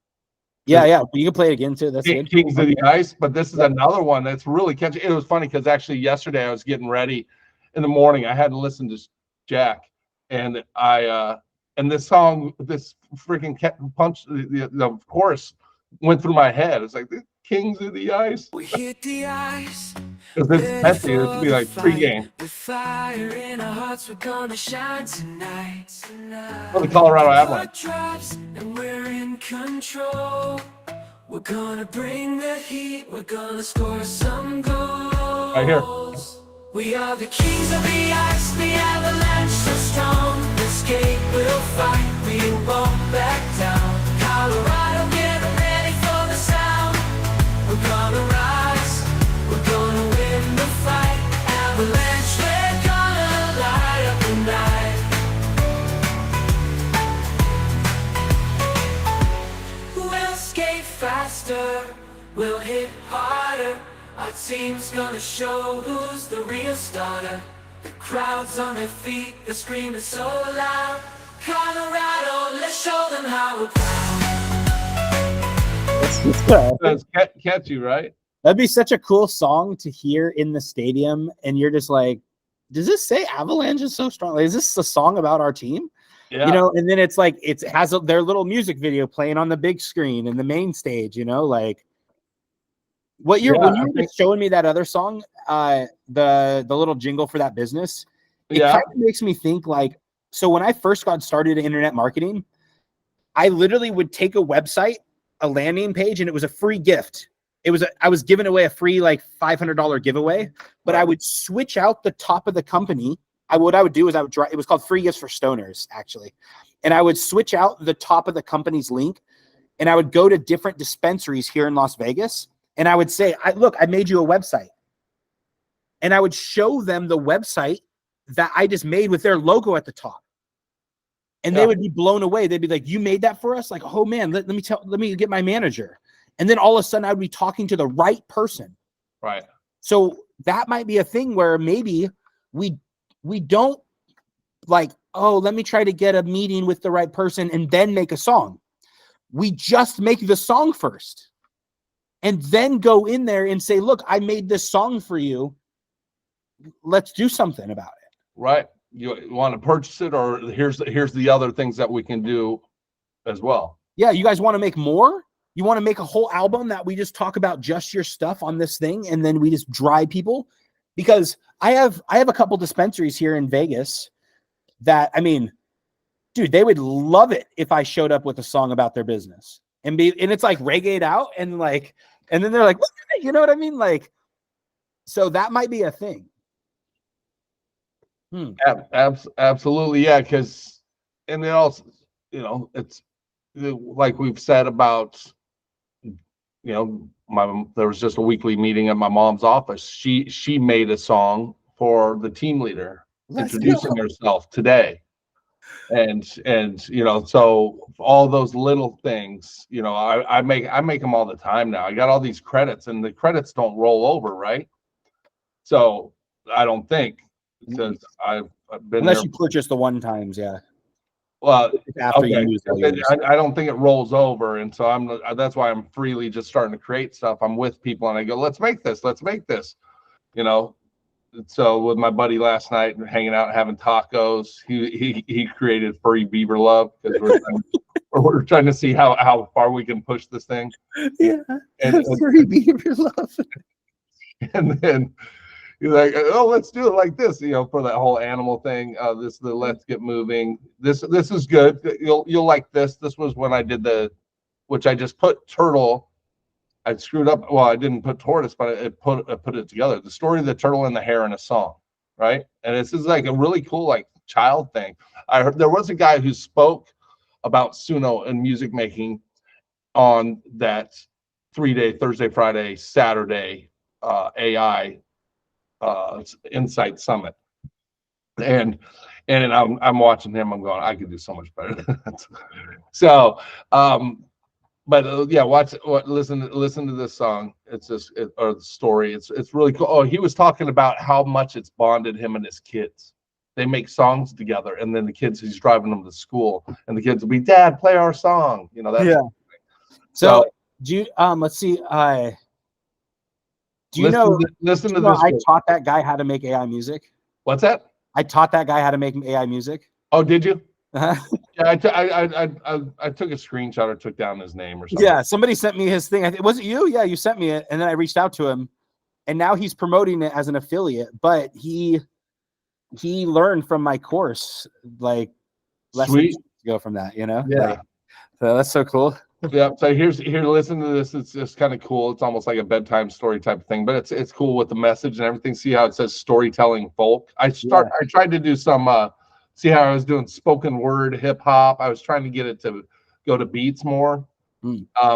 Yeah. You can play it again too. That's good.
Kings of the Ice, but this is another one that's really catchy. It was funny because actually yesterday I was getting ready in the morning. I had to listen to Jack, and and this song, this freaking punch, the chorus went through my head. It's like, Kings of the Ice.
We hit the ice.
Because it's empty. It would be like pregame.
With fire in our hearts, we're gonna shine tonight.
For the Colorado Avalanche.
Drops and we're in control. We're gonna bring the heat. We're gonna score some goals.
Right here.
We are the kings of the ice, the avalanche so strong. The skate will fight, we won't back down. Colorado, get ready for the sound. We're gonna rise, we're gonna win the fight. Avalanche, we're gonna light up the night. We'll skate faster, we'll hit harder. Our team's gonna show who's the real starter. The crowd's on their feet, the scream is so loud. Colorado, let's show them how we're proud.
That's catchy, right?
That'd be such a cool song to hear in the stadium, and you're just like, does this say Avalanche is so strong? Like, is this a song about our team?
Yeah.
You know, and then it's like it has their little music video playing on the big screen in the main stage, you know, like when you were just showing me that other song, the little jingle for that business, it kind of makes me think like, so when I first got started in internet marketing, I literally would take a website, a landing page, and it was a free gift. I was giving away a free like $500 giveaway, but I would switch out the top of the company. What I would do is it was called Free Gifts for Stoners, actually. And I would switch out the top of the company's link, and I would go to different dispensaries here in Las Vegas. And I would say, look, I made you a website. And I would show them the website that I just made with their logo at the top. And they would be blown away. They'd be like, you made that for us? Like, oh man, let me get my manager. And then all of a sudden I would be talking to the right person.
Right.
So that might be a thing where maybe we don't like, oh, let me try to get a meeting with the right person and then make a song. We just make the song first. And then go in there and say, look, I made this song for you. Let's do something about it.
Right. You want to purchase it, or here's the other things that we can do as well.
Yeah. You guys want to make more? You want to make a whole album that we just talk about just your stuff on this thing, and then we just drive people? Because I have a couple dispensaries here in Vegas that, I mean, dude, they would love it if I showed up with a song about their business and it's like reggae out and like, and then they're like, you know what I mean? Like, so that might be a thing.
Absolutely. Yeah. Cause, and then also, you know, it's like we've said about, you know, there was just a weekly meeting at my mom's office. She made a song for the team leader introducing herself today. And you know, so all those little things, you know, I make them all the time now. I got all these credits, and the credits don't roll over, right? So I don't think, because I've been
unless
there.
You purchase the one times, yeah.
Well,
after you use it,
I don't think it rolls over, and so that's why I'm freely just starting to create stuff. I'm with people, and I go, let's make this, you know. So with my buddy last night, hanging out, having tacos, he created Furry Beaver Love, because we're trying to see how far we can push this thing.
Yeah, Furry Beaver Love.
And then he's like, oh, let's do it like this, you know, for that whole animal thing. Let's get moving. This is good. You'll like this. This was when I did which I just put turtle. I screwed up. Well, I didn't put tortoise, but I put it together. The story of the turtle and the hare in a song, right? And this is like a really cool, like, child thing. I heard there was a guy who spoke about Suno and music making on that 3-day, Thursday, Friday, Saturday AI Insight Summit, and I'm watching him. I'm going, I could do so much better than that. So, but yeah, listen to this song. It's just or the story. It's really cool. Oh, he was talking about how much it's bonded him and his kids. They make songs together, and then the kids, he's driving them to school, and the kids will be, Dad, play our song. You know that.
Yeah. So do you let's see. Do you know?
Listen to this.
I taught that guy how to make AI music.
What's that?
I taught that guy how to make AI music.
Oh, did you?
Uh-huh.
Yeah, I took a screenshot or took down his name or something.
Yeah, somebody sent me his thing. Was it you? Yeah, you sent me it, and then I reached out to him, and now he's promoting it as an affiliate. But he learned from my course like less than 2
Sweet.
weeks ago from that.
Yeah.
Like, so that's so cool.
Yeah. So here, listen to this. It's just kind of cool. It's almost like a bedtime story type of thing, but it's cool with the message and everything. See how it says storytelling folk. I tried to do some see how I was doing spoken word hip hop. I was trying to get it to go to beats more.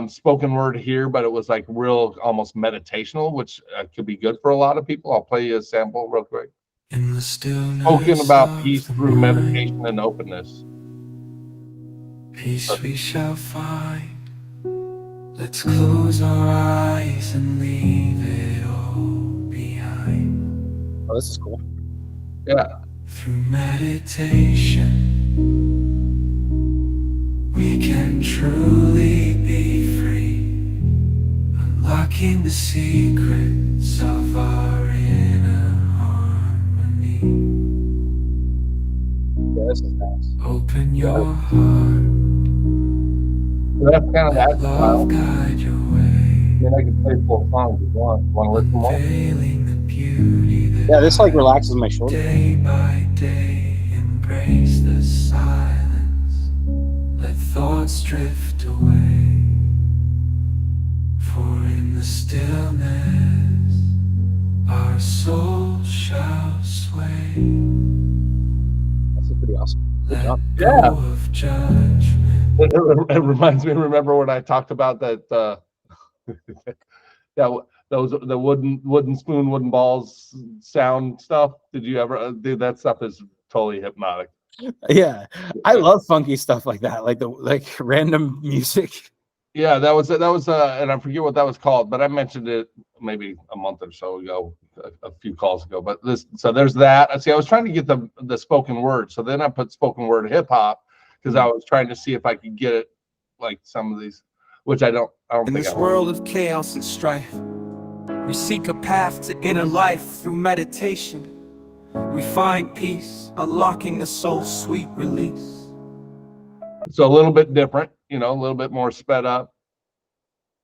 Spoken word here, but it was like real almost meditational, which could be good for a lot of people. I'll play you a sample real quick.
In the stillness
Spoken about peace
of the
through
night,
meditation and openness.
peace we shall find. Let's close our eyes and leave it all behind.
Oh, this is cool.
Yeah.
Through meditation, we can truly be free, unlocking the secrets of our inner harmony.
Yeah, this is nice.
Open your heart,
So that's kind of that style.
love guide your way,
I mean, I can play full songs if you want. Want to listen more?
unveiling the beauty that
Yeah, this like relaxes my shoulder.
day by day embrace the silence. Let thoughts drift away. For in the stillness our soul shall sway.
This is pretty awesome. Good
Let
job.
go
Yeah.
of judgment.
It reminds me. Remember when I talked about that? The wooden spoon, wooden balls sound stuff. Did you ever? Dude, that stuff is totally hypnotic.
Yeah, I love funky stuff like that, like random music.
Yeah, that was and I forget what that was called, but I mentioned it maybe a month or so ago, a few calls ago. But there's that. See, I was trying to get the spoken word, so then I put spoken word hip hop because I was trying to see if I could get it like some of these, which I don't
In
think
this
I
world of chaos and strife, we seek a path to inner life through meditation. We find peace, unlocking the soul's sweet release.
So a little bit different, a little bit more sped up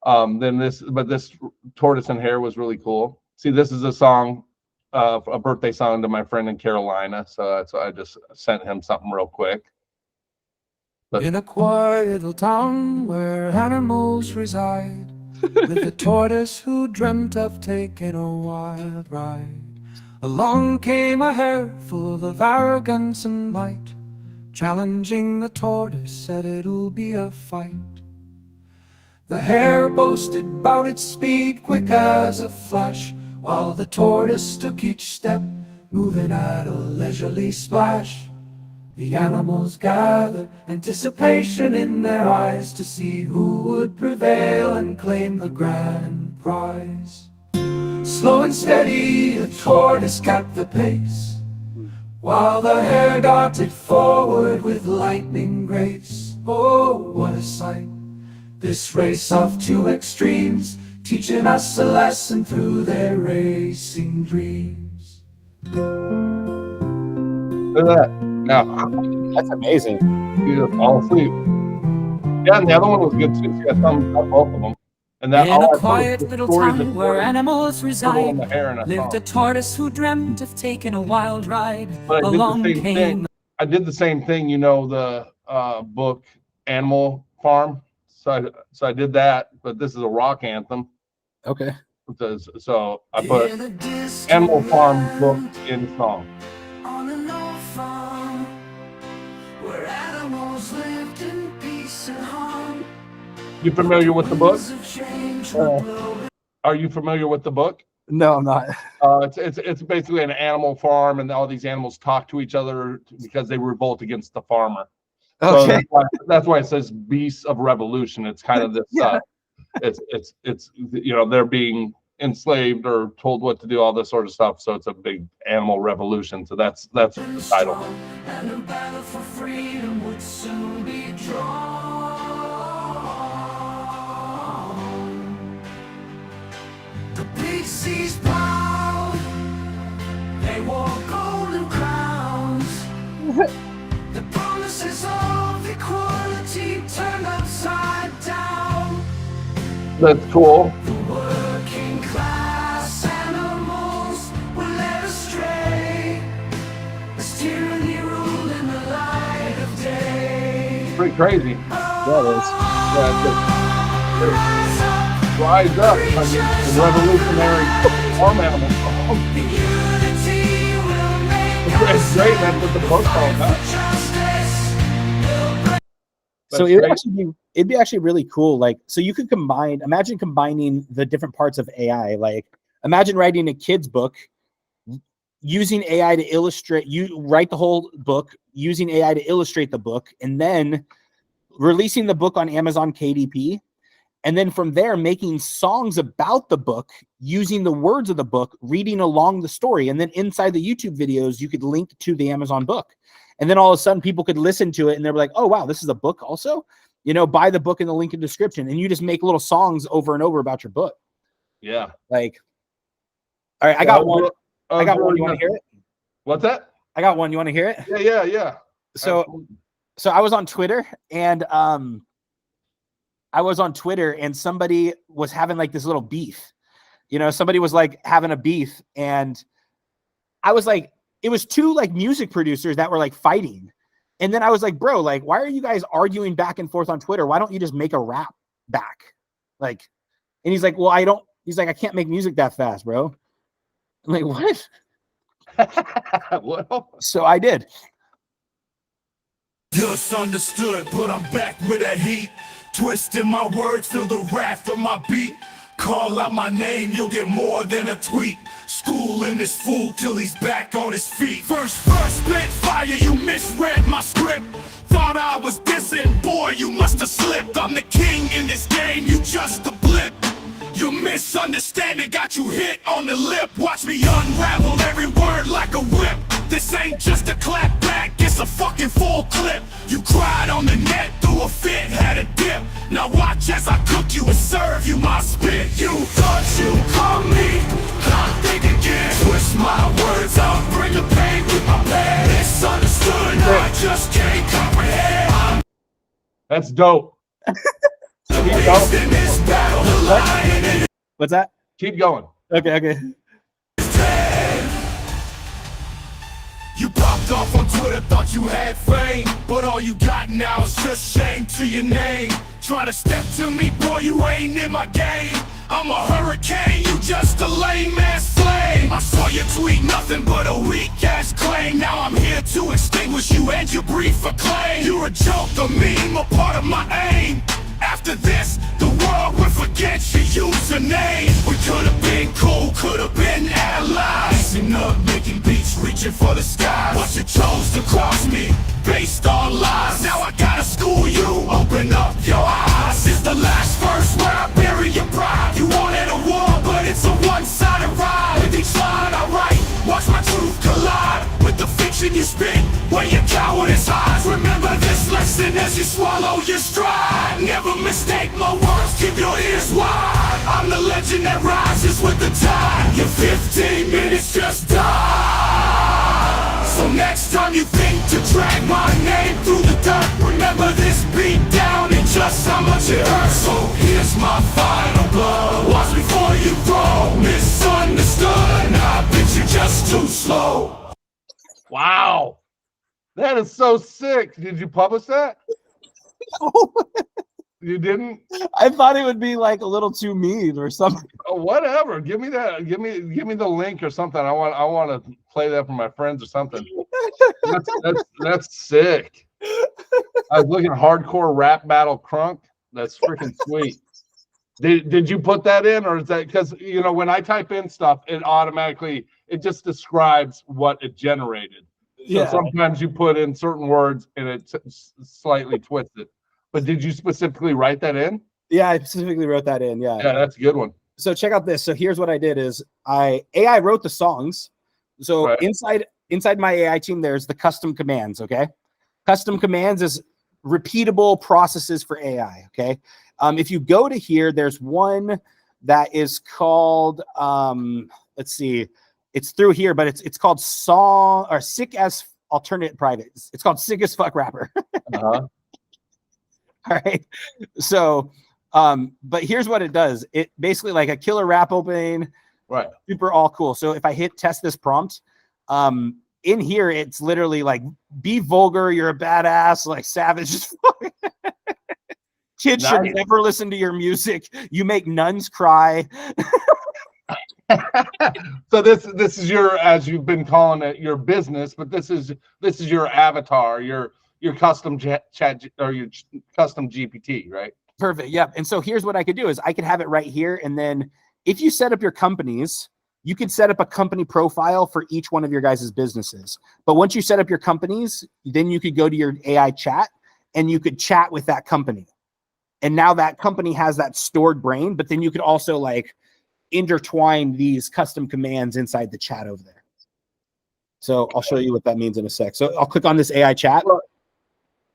than this, but this Tortoise and Hare was really cool. See, this is a song, a birthday song to my friend in Carolina, so I just sent him something real quick.
In a quiet little town where animals reside, lived a tortoise who dreamt of taking a wild ride. Along came a hare full of arrogance and might, challenging the tortoise, said it'll be a fight. The hare boasted bout its speed, quick as a flash, while the tortoise took each step, moving at a leisurely splash. The animals gathered, anticipation in their eyes, to see who would prevail and claim the grand prize. Slow and steady, the tortoise kept the pace, while the hare darted forward with lightning grace. Oh, what a sight, this race of two extremes, teaching us a lesson through their racing dreams.
Look at that. Now,
That's amazing.
you just fall asleep. Yeah, and the other one was good too. See, I thumbs up both of them. And that
In
all I
a
put
quiet
was the
little
story of the
town where
tortoise,
animals
the turtle, and
reside,
the hare in a
lived a
song.
tortoise who dreamt of taking a wild ride.
But I did
Along
the same
came
thing. I did the same thing, the book Animal Farm. So I did that, but this is a rock anthem.
Okay.
So I put Animal Farm book in song.
On an old farm where animals lived in peace and harm.
You familiar with the book?
Winds of change would blow.
Are you familiar with the book?
No, I'm not.
It's basically an animal farm, and all these animals talk to each other because they revolt against the farmer. So
Okay.
that's why it says beasts of revolution. It's kind of this.
Yeah.
It's they're being enslaved or told what to do, all this sort of stuff. So it's a big animal revolution. So that's the title.
And a battle for freedom would soon be drawn. The big seas proud, they wore golden crowns. The promise
promises of equality turned upside down.
That's cool.
Working class animals were led astray. As tyranny ruled in the light of day.
Pretty crazy.
Yeah, it is.
Rise up,
Rise up. I mean, the revolutionary farm animals.
unity will make
It's great. That's what the book's all about.
justice.
So
That's
it would
great.
actually be, it'd be actually really cool. Like, so you could imagine combining the different parts of AI. Like, imagine writing a kid's book using AI to illustrate. You write the whole book using AI to illustrate the book, and then releasing the book on Amazon KDP. And then from there, making songs about the book using the words of the book, reading along the story. And then inside the YouTube videos, you could link to the Amazon book. And then all of a sudden, people could listen to it and they're like, oh, wow, this is a book also? You know, buy the book in the link in the description. And you just make little songs over and over about your book.
Yeah.
Like, all right, I got one. I got one. You want to hear it?
What's that?
I got one. You want to hear it?
Yeah.
So,
Absolutely.
so I was on Twitter and somebody was having like this little beef. You know, somebody was like having a beef, and I was like, it was two like music producers that were like fighting. And then I was like, bro, like, why are you guys arguing back and forth on Twitter? Why don't you just make a rap back? Like, and he's like, well, he's like, I can't make music that fast, bro. I'm like, what?
Well,
So I did.
Just understood, but I'm back with that heat. Twisting my words, feel the wrath of my beat. Call out my name, you'll get more than a tweet. Schooling this fool till he's back on his feet. First spit fire, you misread my script. Thought I was dissing, boy, you must have slipped. I'm the king in this game, you just a blip. Your misunderstanding got you hit on the lip. Watch me unravel every word like a whip. This ain't just a clap back, it's a fucking full clip. You cried on the net, threw a fit, had a dip. Now watch as I cook you and serve you my spit. You thought you caught me, not think again. Twist my words out, bring the pain with my pen. Misunderstood, I just can't comprehend.
that's dope.
I'm wasting this battle, the lion in
What's that?
Keep going.
Okay.
You popped off on Twitter, thought you had fame, but all you got now is just shame to your name. Try to step to me, boy, you ain't in my game. I'm a hurricane, you just a lame ass flame. I saw you tweet nothing but a weak ass claim. Now I'm here to extinguish you and your brief acclaim. You're a joke, a meme, a part of my aim. After this, the world will forget your username. We could've been cool, could've been allies. Mixing up, making beats, reaching for the sky. But you chose to cross me, based on lies. Now I gotta school you, open up your eyes. It's the last verse where I bury your pride. You wanted a war, but it's a one-sided ride. With each line I write, watch my truth collide with the fiction you spit, where your cowardice hides. Remember this lesson as you swallow your stride. Never mistake my words, keep your ears wide. I'm the legend that rises with the tide. Your 15 minutes just died. So next time you think to drag my name through the dirt, remember this beat down and just how much it hurts. So here's my final blow. Watch before you throw. Misunderstood, nah, bitch, you're just too slow.
Wow. That is so sick. Did you publish that? You didn't?
I thought it would be like a little too mean or something.
Oh, whatever. Give me that. Give me the link or something. I want to play that for my friends or something. That's sick. I was looking at hardcore rap battle crunk. That's freaking sweet. Did you put that in, or is that because when I type in stuff, it just describes what it generated. So sometimes you put in certain words and it slightly twists it. But did you specifically write that in?
Yeah, I specifically wrote that in. Yeah.
Yeah, that's a good one.
So check out this. So here's what I did is AI wrote the songs. So
Right.
inside my AI team, there's the custom commands. Okay. Custom commands is repeatable processes for AI. Okay. If you go to here, there's one that is called, let's see, it's through here, but it's called song or sick as I'll turn it private. It's called Sick as Fuck Rapper.
Uh-huh.
All right. So, but here's what it does. It basically like a killer rap opening,
Right.
super all cool. So if I hit test this prompt, in here, it's literally like, be vulgar, you're a badass, like savage as fuck. Kids should
Nice.
never listen to your music. You make nuns cry.
So this is your, as you've been calling it, your business, but this is your avatar, your custom chat or your custom GPT, right?
Perfect. Yep. And so here's what I could do is I could have it right here. And then if you set up your companies, you could set up a company profile for each one of your guys' businesses. But once you set up your companies, then you could go to your AI chat and you could chat with that company. And now that company has that stored brain, but then you could also like intertwine these custom commands inside the chat over there. So I'll show you what that means in a sec. So I'll click on this AI chat.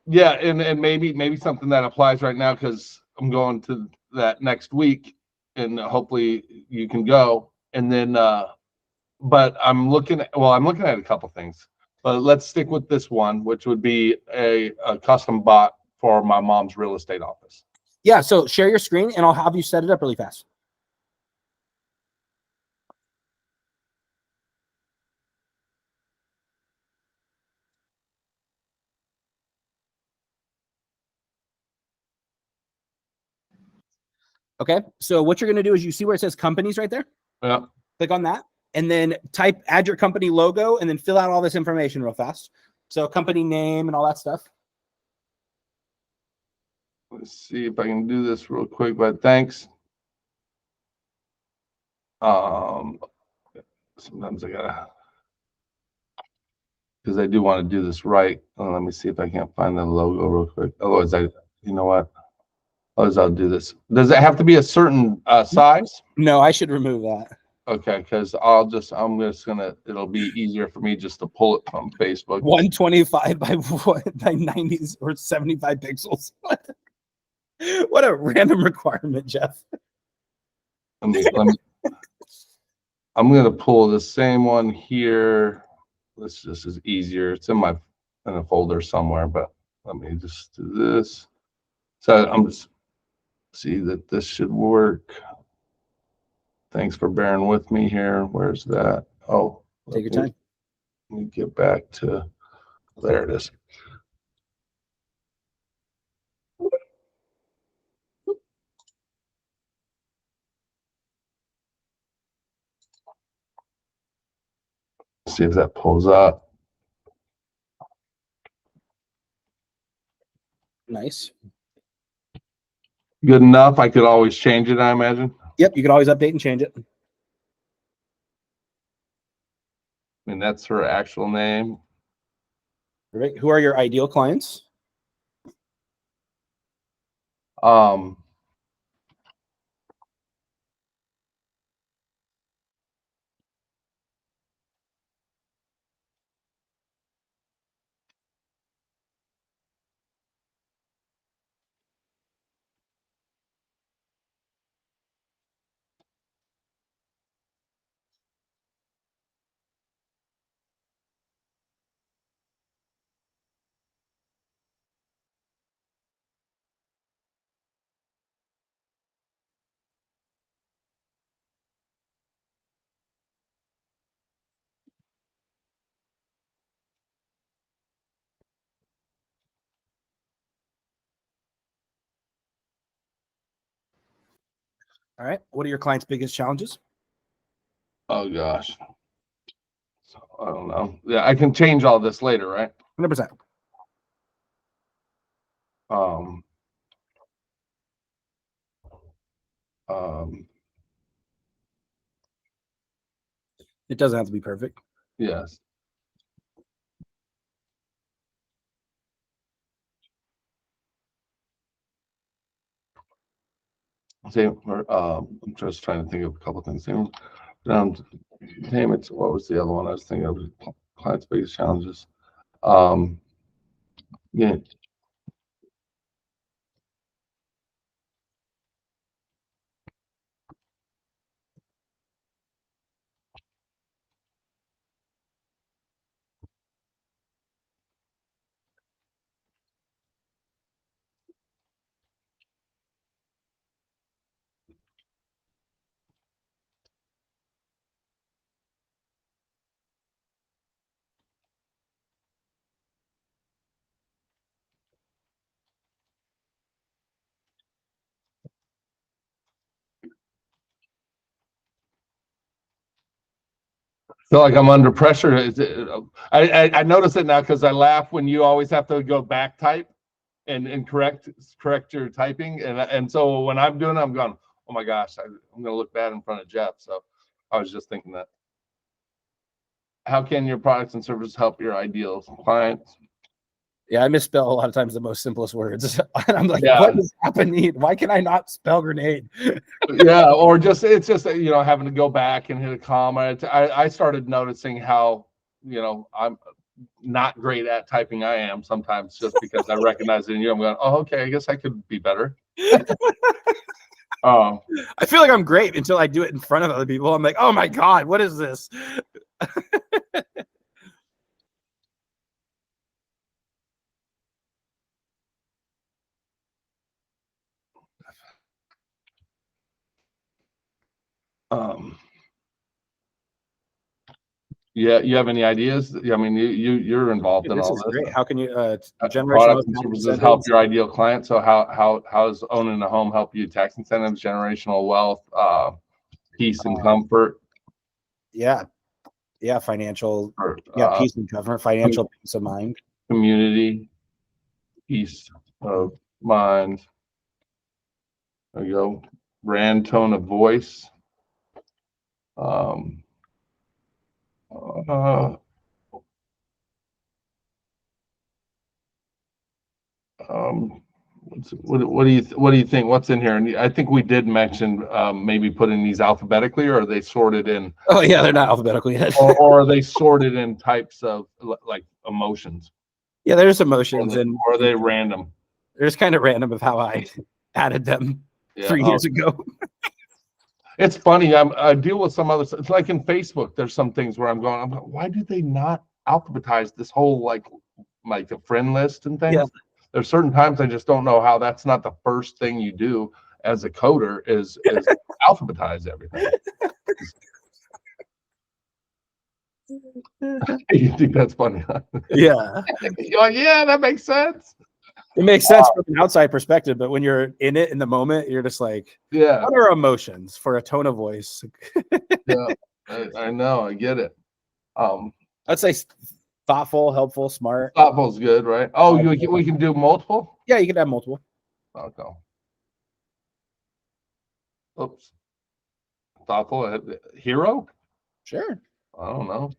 Yeah, and maybe something that applies right now because I'm going to that next week, and hopefully you can go. And then, but I'm looking at a couple things, but let's stick with this one, which would be a custom bot for my mom's real estate office.
Yeah. So share your screen and I'll have you set it up really fast. Okay. So what you're going to do is you see where it says companies right there?
Yeah.
Click on that and then add your company logo and then fill out all this information real fast. So company name and all that stuff.
Let's see if I can do this real quick, but thanks. Sometimes I gotta, because I do want to do this right. Let me see if I can't find the logo real quick. Otherwise, you know what? Otherwise, I'll do this. Does it have to be a certain size?
No, I should remove that.
Okay, because it'll be easier for me just to pull it from Facebook.
125 by 90s or 75 pixels. What a random requirement, Jeff.
I'm going to pull the same one here. This just is easier. It's in a folder somewhere, but let me just do this. So I'm just see that this should work. Thanks for bearing with me here. Where's that? Oh,
take your time.
Let me get back to, there it is. See if that pulls up.
Nice.
Good enough. I could always change it, I imagine.
Yep, you can always update and change it.
I mean, that's her actual name.
Right. Who are your ideal clients? All right. What are your clients' biggest challenges?
Oh gosh. So, I don't know. Yeah, I can change all this later, right?
100%.
Um,
It doesn't have to be perfect.
yes. See, I'm just trying to think of a couple of things. Payments. What was the other one I was thinking of? Clients' biggest challenges. Yeah. feel like I'm under pressure. I notice it now because I laugh when you always have to go back type and correct your typing, and so when I'm doing it, I'm going, oh my gosh, I'm gonna look bad in front of Jeff. So I was just thinking that. How can your products and services help your ideal clients?
Yeah, I misspell a lot of times the most simplest words. And I'm like,
Yeah.
what is happening? Why can I not spell grenade?
Yeah, or it's just having to go back and hit a comma. I started noticing how I'm not great at typing. I am sometimes just because I recognize it in you. I'm going, oh, okay, I guess I could be better.
I feel like I'm great until I do it in front of other people. I'm like, oh my God, what is this?
Yeah, you have any ideas? I mean, you're involved
Dude,
in
this
all
is
this.
great. How can you generational
Products and
tax
services help
incentives?
your ideal client. So how does owning a home help you? Tax incentives, generational wealth, peace and comfort.
Yeah. Yeah. Financial.
Or,
Yeah. Peace and comfort, financial peace of mind.
community, peace of mind. There you go. Brand tone of voice. Um, uh, what do you think? What's in here? And I think we did mention maybe putting these alphabetically, or are they sorted in?
Oh yeah, they're not alphabetical yet.
or are they sorted in types of like emotions?
Yeah, there's emotions,
Or
and
are they random?
they're just kind of random of how I added them
Yeah.
3 years ago.
It's funny. I deal with some other. It's like in Facebook. There's some things where I'm going. Why do they not alphabetize this whole like a friend list and things?
Yeah.
There's certain times I just don't know how that's not the first thing you do as a coder is alphabetize everything. You think that's funny? Huh?
Yeah.
You're like, yeah, that makes sense.
It makes sense from an outside perspective, but when you're in it in the moment, you're just like,
Yeah,
what are emotions for a tone of voice?
yeah. I know. I get it.
I'd say thoughtful, helpful, smart.
Thoughtful's good, right? Oh, we can do multiple.
Yeah, you could have multiple.
Okay. Oops. Thoughtful. Hero?
Sure.
I don't know.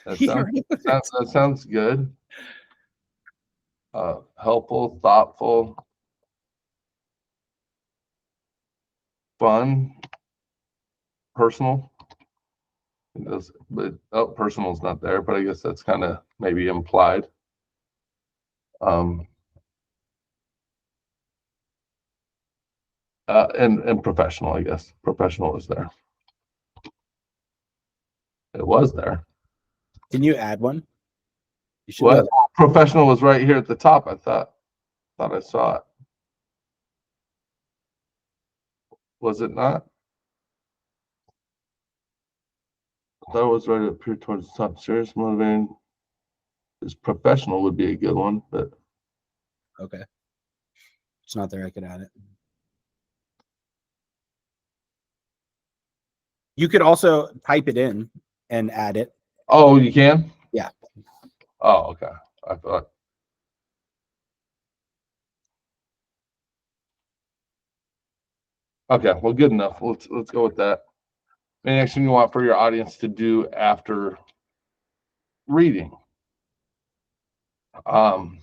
That
Hero.
sounds good. Helpful, thoughtful, fun, personal. But personal's not there, but I guess that's kind of maybe implied. And professional, I guess. Professional is there. It was there.
Can you add one? You should
What? Professional was right here at the top. I thought I saw it. Was it not? That was right up here towards the top. Serious, motivating. This professional would be a good one, but
Okay. It's not there. I could add it. You could also type it in and add it.
oh, you can?
Yeah.
Oh, okay. I thought. Okay, well, good enough. Let's go with that. Any action you want for your audience to do after reading? Um,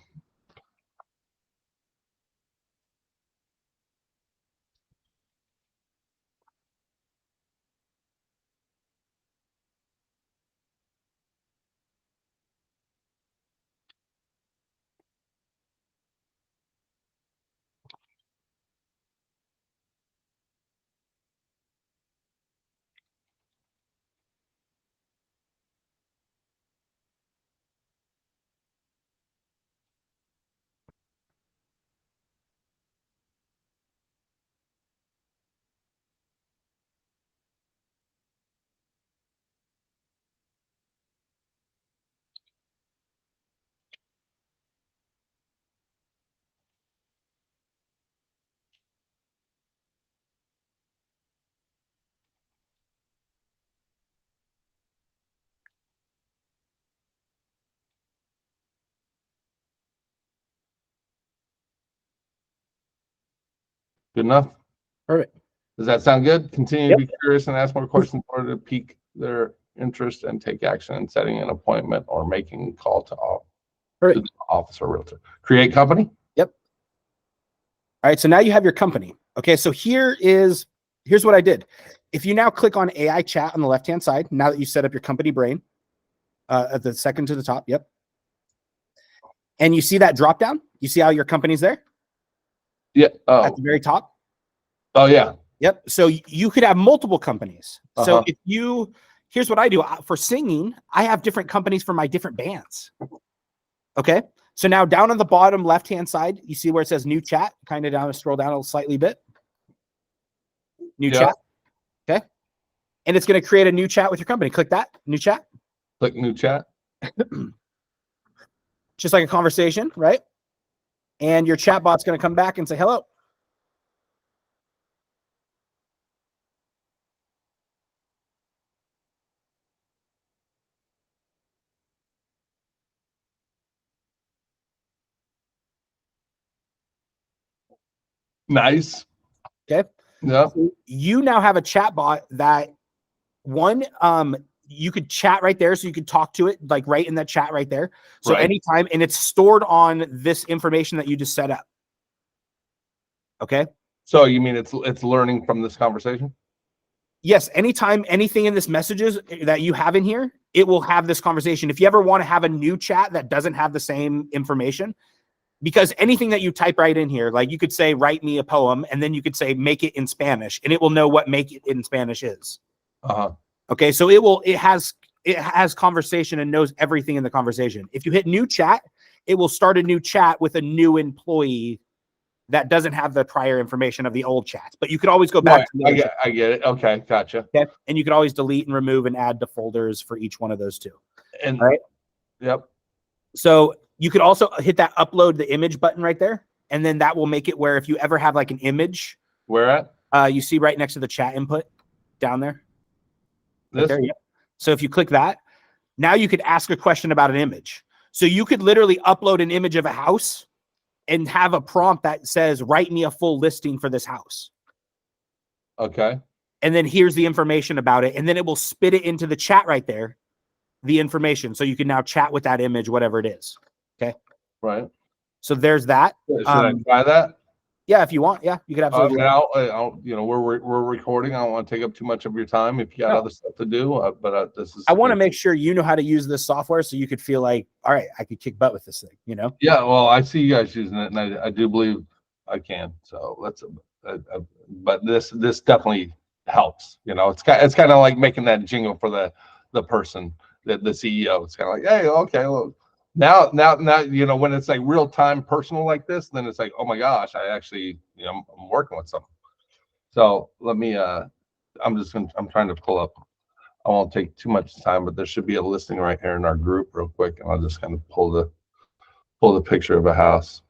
Good enough?
Perfect.
Does that sound good? Continue
Yep.
to be curious and ask more questions in order to pique their interest and take action in setting an appointment or making a call to
Perfect.
the office or realtor. Create company?
Yep. All right. So now you have your company. Okay. So here's what I did. If you now click on AI chat on the left-hand side, now that you set up your company brain, at the second to the top. Yep. And you see that drop down? You see how your company's there?
Yeah.
At the very top?
Oh yeah.
Yep. So you could have multiple companies. So
Uh-huh.
if here's what I do for singing, I have different companies for my different bands. Okay. So now down on the bottom left-hand side, you see where it says new chat, kind of down, scroll down a slightly bit. New
Yeah.
chat. Okay. And it's going to create a new chat with your company. Click that, new chat.
Click new chat.
Just like a conversation, right? And your chat bot's going to come back and say, hello.
Nice.
Okay.
Yeah.
You now have a chat bot that you could chat right there. So you could talk to it like right in that chat right there. So
Right.
anytime, and it's stored on this information that you just set up. Okay.
So you mean it's learning from this conversation?
Yes. Anytime anything in this messages that you have in here, it will have this conversation. If you ever want to have a new chat that doesn't have the same information, because anything that you type right in here, like you could say, write me a poem, and then you could say, make it in Spanish, and it will know what make it in Spanish is.
Uh-huh.
Okay. So it has conversation and knows everything in the conversation. If you hit new chat, it will start a new chat with a new employee that doesn't have the prior information of the old chats, but you could always go back.
Right.
To the
I
old
get it. Okay, gotcha.
chat, and you could always delete and remove and add to folders for each one of those two.
And
All right.
Yep.
So you could also hit that upload the image button right there. And then that will make it where if you ever have like an image,
Where at?
you see right next to the chat input down there. Right
This?
there, yep. So if you click that, now you could ask a question about an image. So you could literally upload an image of a house and have a prompt that says, write me a full listing for this house.
Okay.
And then here's the information about it. And then it will spit it into the chat right there, the information. So you can now chat with that image, whatever it is. Okay.
Right.
So there's that.
Should I try that?
Yeah, if you want. Yeah, you could absolutely.
I'll, we're recording. I don't want to take up too much of your time if you got other stuff to do. But this is.
I want to make sure you know how to use this software so you could feel like, all right, I could kick butt with this thing. You know.
Yeah. Well, I see you guys using it, and I do believe I can. So let's. But this definitely helps. You know, it's kind of like making that jingle for the person, the CEO. It's kind of like, hey, okay, well. Now, when it's like real time personal like this, then it's like, oh my gosh, I actually, I'm working with something. So let me, I'm trying to pull up. I won't take too much time, but there should be a listing right here in our group real quick. And I'll just kind of pull the picture of a house.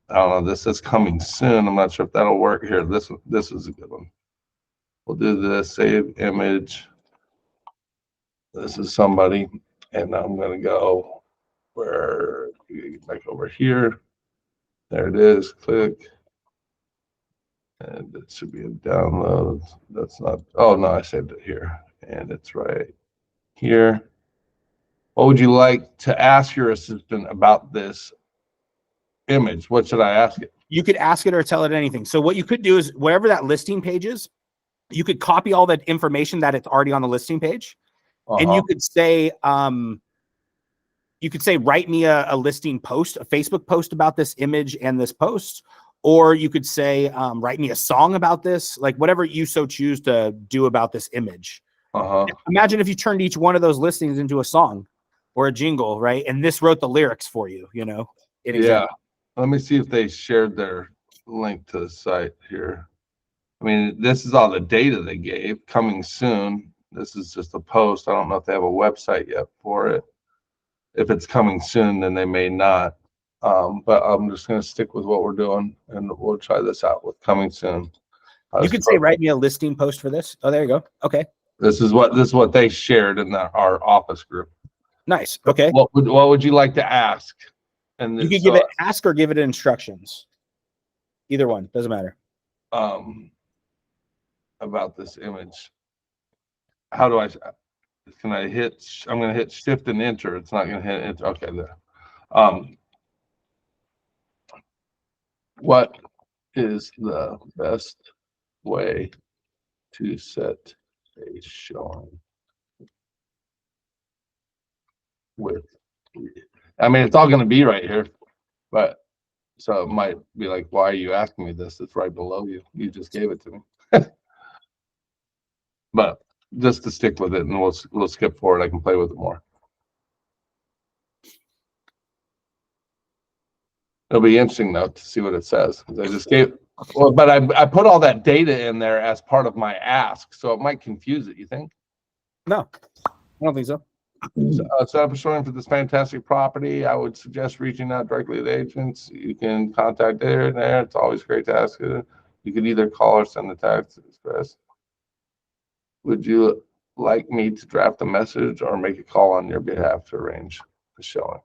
I don't know. This is coming soon. I'm not sure if that'll work here. This is a good one. We'll do this, save image. This is somebody, and I'm going to go. Where you get back over here. There it is. Click. And it should be a download. That's not, oh no, I saved it here. And it's right here. What would you like to ask your assistant about this image? What should I ask it?
You could ask it or tell it anything. So what you could do is wherever that listing page is, you could copy all that information that it's already on the listing page. And you could say, write me a listing post, a Facebook post about this image and this post, or you could say, write me a song about this, like whatever you so choose to do about this image. Imagine if you turned each one of those listings into a song or a jingle, right? And this wrote the lyrics for you,
Yeah. Let me see if they shared their link to the site here. I mean, this is all the data they gave. Coming soon. This is just a post. I don't know if they have a website yet for it. If it's coming soon, then they may not. But I'm just going to stick with what we're doing, and we'll try this out with coming soon.
You could say, write me a listing post for this. Oh, there you go. Okay.
This is what they shared in our office group.
Nice. Okay.
What would you like to ask? And
you could give it ask or give it instructions. Either one doesn't matter.
about this image. How do I? Can I hit? I'm going to hit shift and enter. It's not going to hit enter. Okay, there. What is the best way to set a showing with? I mean, it's all going to be right here, but so it might be like, why are you asking me this? It's right below you. You just gave it to me. But just to stick with it, and we'll skip forward. I can play with it more. It'll be interesting though to see what it says. I just gave, well, but I put all that data in there as part of my ask, so it might confuse it. You think?
No, I don't think so.
Set up a showing for this fantastic property. I would suggest reaching out directly to the agents. You can contact there and there. It's always great to ask. You could either call or send a text express. Would you like me to draft a message or make a call on your behalf to arrange the showing?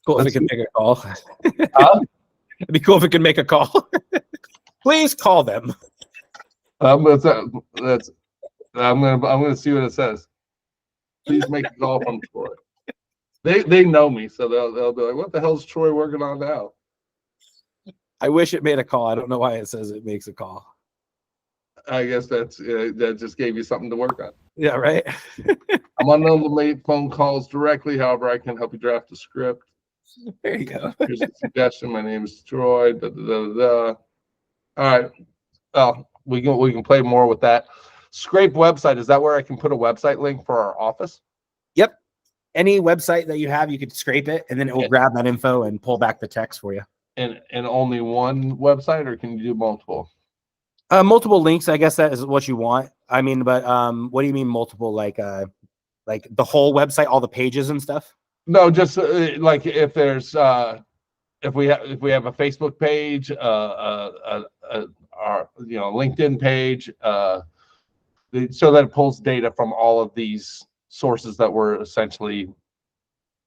Cool if it can make a call.
Huh?
It'd be cool if it could make a call. Please call them.
I'm gonna see what it says. Please make a call from Troy. They know me, so they'll be like, "What the hell is Troy working on now?"
I wish it made a call. I don't know why it says it makes a call.
I guess that just gave you something to work on.
Yeah, right.
I'm unable to make phone calls directly. However, I can help you draft a script.
There you go.
Here's a suggestion. My name is Troy. Da, da, da, da. All right. Well, we can play more with that. Scrape website. Is that where I can put a website link for our office?
Yep. Any website that you have, you could scrape it, and then it will grab that info and pull back the text for you.
And only one website, or can you do multiple?
Multiple links. I guess that is what you want. I mean, but what do you mean multiple? Like the whole website, all the pages and stuff?
No, just like if there's if we have a Facebook page, our LinkedIn page, so that it pulls data from all of these sources that we're essentially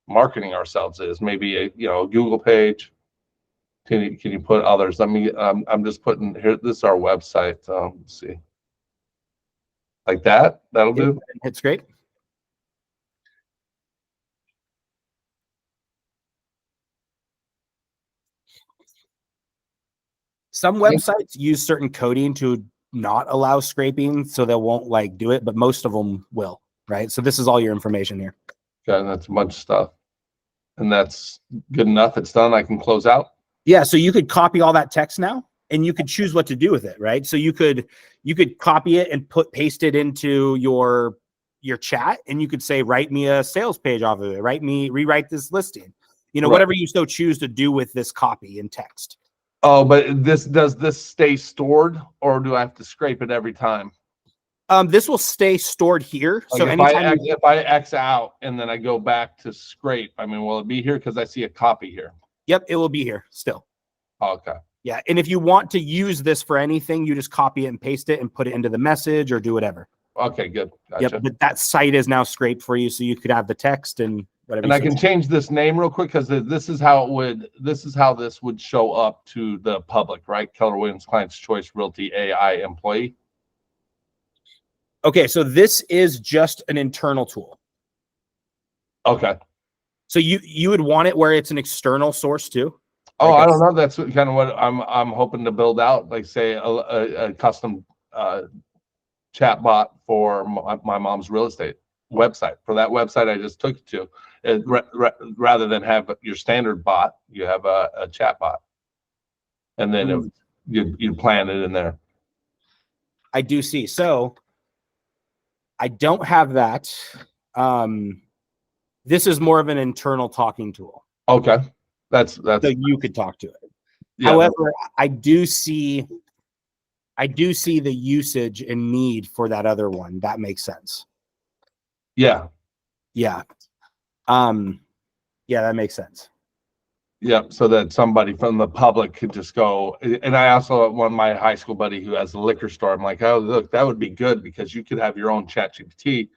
marketing ourselves as. Maybe a Google page. Can you put others? I mean, I'm just putting here. This is our website. Let's see, like that. That'll do.
It's great. Some websites use certain coding to not allow scraping, so they won't do it, but most of them will, right? So this is all your information here.
Okay, that's a bunch of stuff. And that's good enough. It's done. I can close out.
Yeah, so you could copy all that text now, and you could choose what to do with it, right? So you could copy it and paste it into your chat, and you could say, write me a sales page off of it, rewrite this listing, right. Whatever you so choose to do with this copy in text.
Oh, but does this stay stored, or do I have to scrape it every time?
This will stay stored here.
Like
so
if I X out and then I go back to scrape, I mean, will it be here? Because I see a copy here.
Yep, it will be here still.
Okay.
Yeah, and if you want to use this for anything, you just copy it and paste it and put it into the message or do whatever.
Okay, good. Gotcha.
Yep, but that site is now scraped for you, so you could have the text and whatever.
And I can change this name real quick because this is how this would show up to the public, right? Keller Williams Client's Choice Realty AI employee.
Okay, so this is just an internal tool.
Okay.
So you would want it where it's an external source too?
Oh, I don't know. That's kind of what I'm hoping to build out, like say a custom chat bot for my mom's real estate website. For that website I just took it to, rather than have your standard bot, you have a chat bot, and then you plan it in there.
I do see. So I don't have that. This is more of an internal talking tool.
Okay, that's
so you could talk to it.
Yeah.
However, I do see the usage and need for that other one. That makes sense.
Yeah.
Yeah. Yeah, that makes sense.
Yeah, so that somebody from the public could just go. And I also have my high school buddy who has a liquor store. I'm like, oh, look, that would be good because you could have your own chat GPT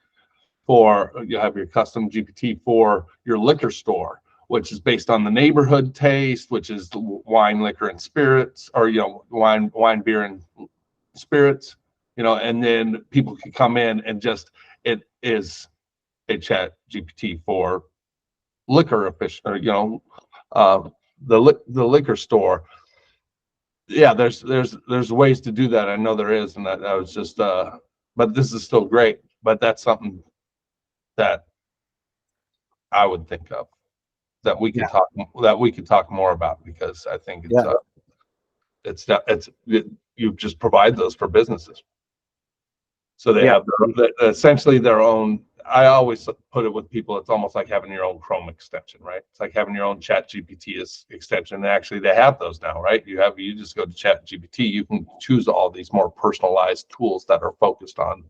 you have your custom GPT for your liquor store, which is based on the neighborhood taste, which is the wine, liquor, and spirits, or wine, beer, and spirits. And then people can come in and just it is a Chat GPT for liquor official, or the liquor store. Yeah, there's ways to do that. I know there is, and that was just but this is still great. But that's something that I would think of that we could talk more about, because I think you just provide those for businesses, so they have essentially their own. I always put it with people, it's almost like having your own Chrome extension, right? It's like having your own Chat GPT extension. Actually, they have those now, right? You just go to Chat GPT, you can choose all these more personalized tools that are focused on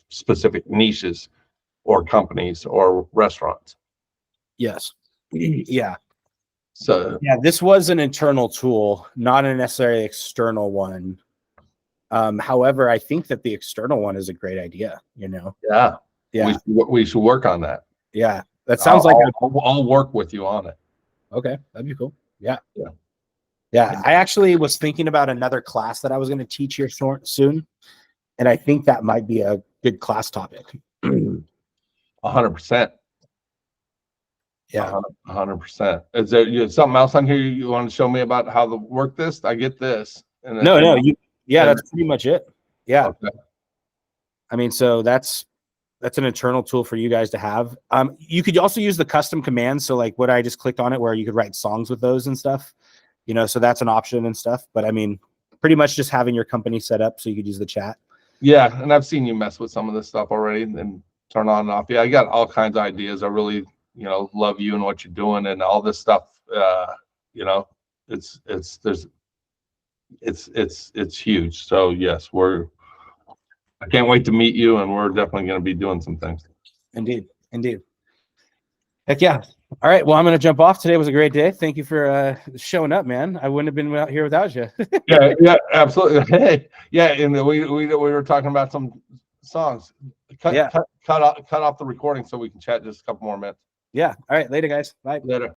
specific niches or companies or restaurants.
Yes. Yeah.
So
yeah, this was an internal tool, not a necessarily external one. However, I think that the external one is a great idea,
yeah, we should work on that.
Yeah, that sounds
I'll work with you on it.
Okay, that'd be cool. Yeah.
Yeah.
I actually was thinking about another class that I was going to teach here soon, and I think that might be a good class topic.
100%.
Yeah,
100%. Is there something else on here you want to show me about how to work this? I get this.
That's pretty much it. Yeah.
Okay.
I mean, so that's an internal tool for you guys to have. You could also use the custom commands. So like what I just clicked on it, where you could write songs with those and stuff, so that's an option and stuff. But I mean, pretty much just having your company set up so you could use the chat.
Yeah. And I've seen you mess with some of this stuff already and turn on and off. Yeah. I got all kinds of ideas. I really, love you and what you're doing and all this stuff. It's huge. So yes, I can't wait to meet you, and we're definitely going to be doing some things.
Indeed. Heck yeah. All right. Well, I'm going to jump off. Today was a great day. Thank you for showing up, man. I wouldn't have been out here without you.
Yeah, absolutely. Hey, yeah, and we were talking about some songs. Cut off the recording so we can chat just a couple more minutes.
Yeah. All right. Later, guys. Bye.
Later.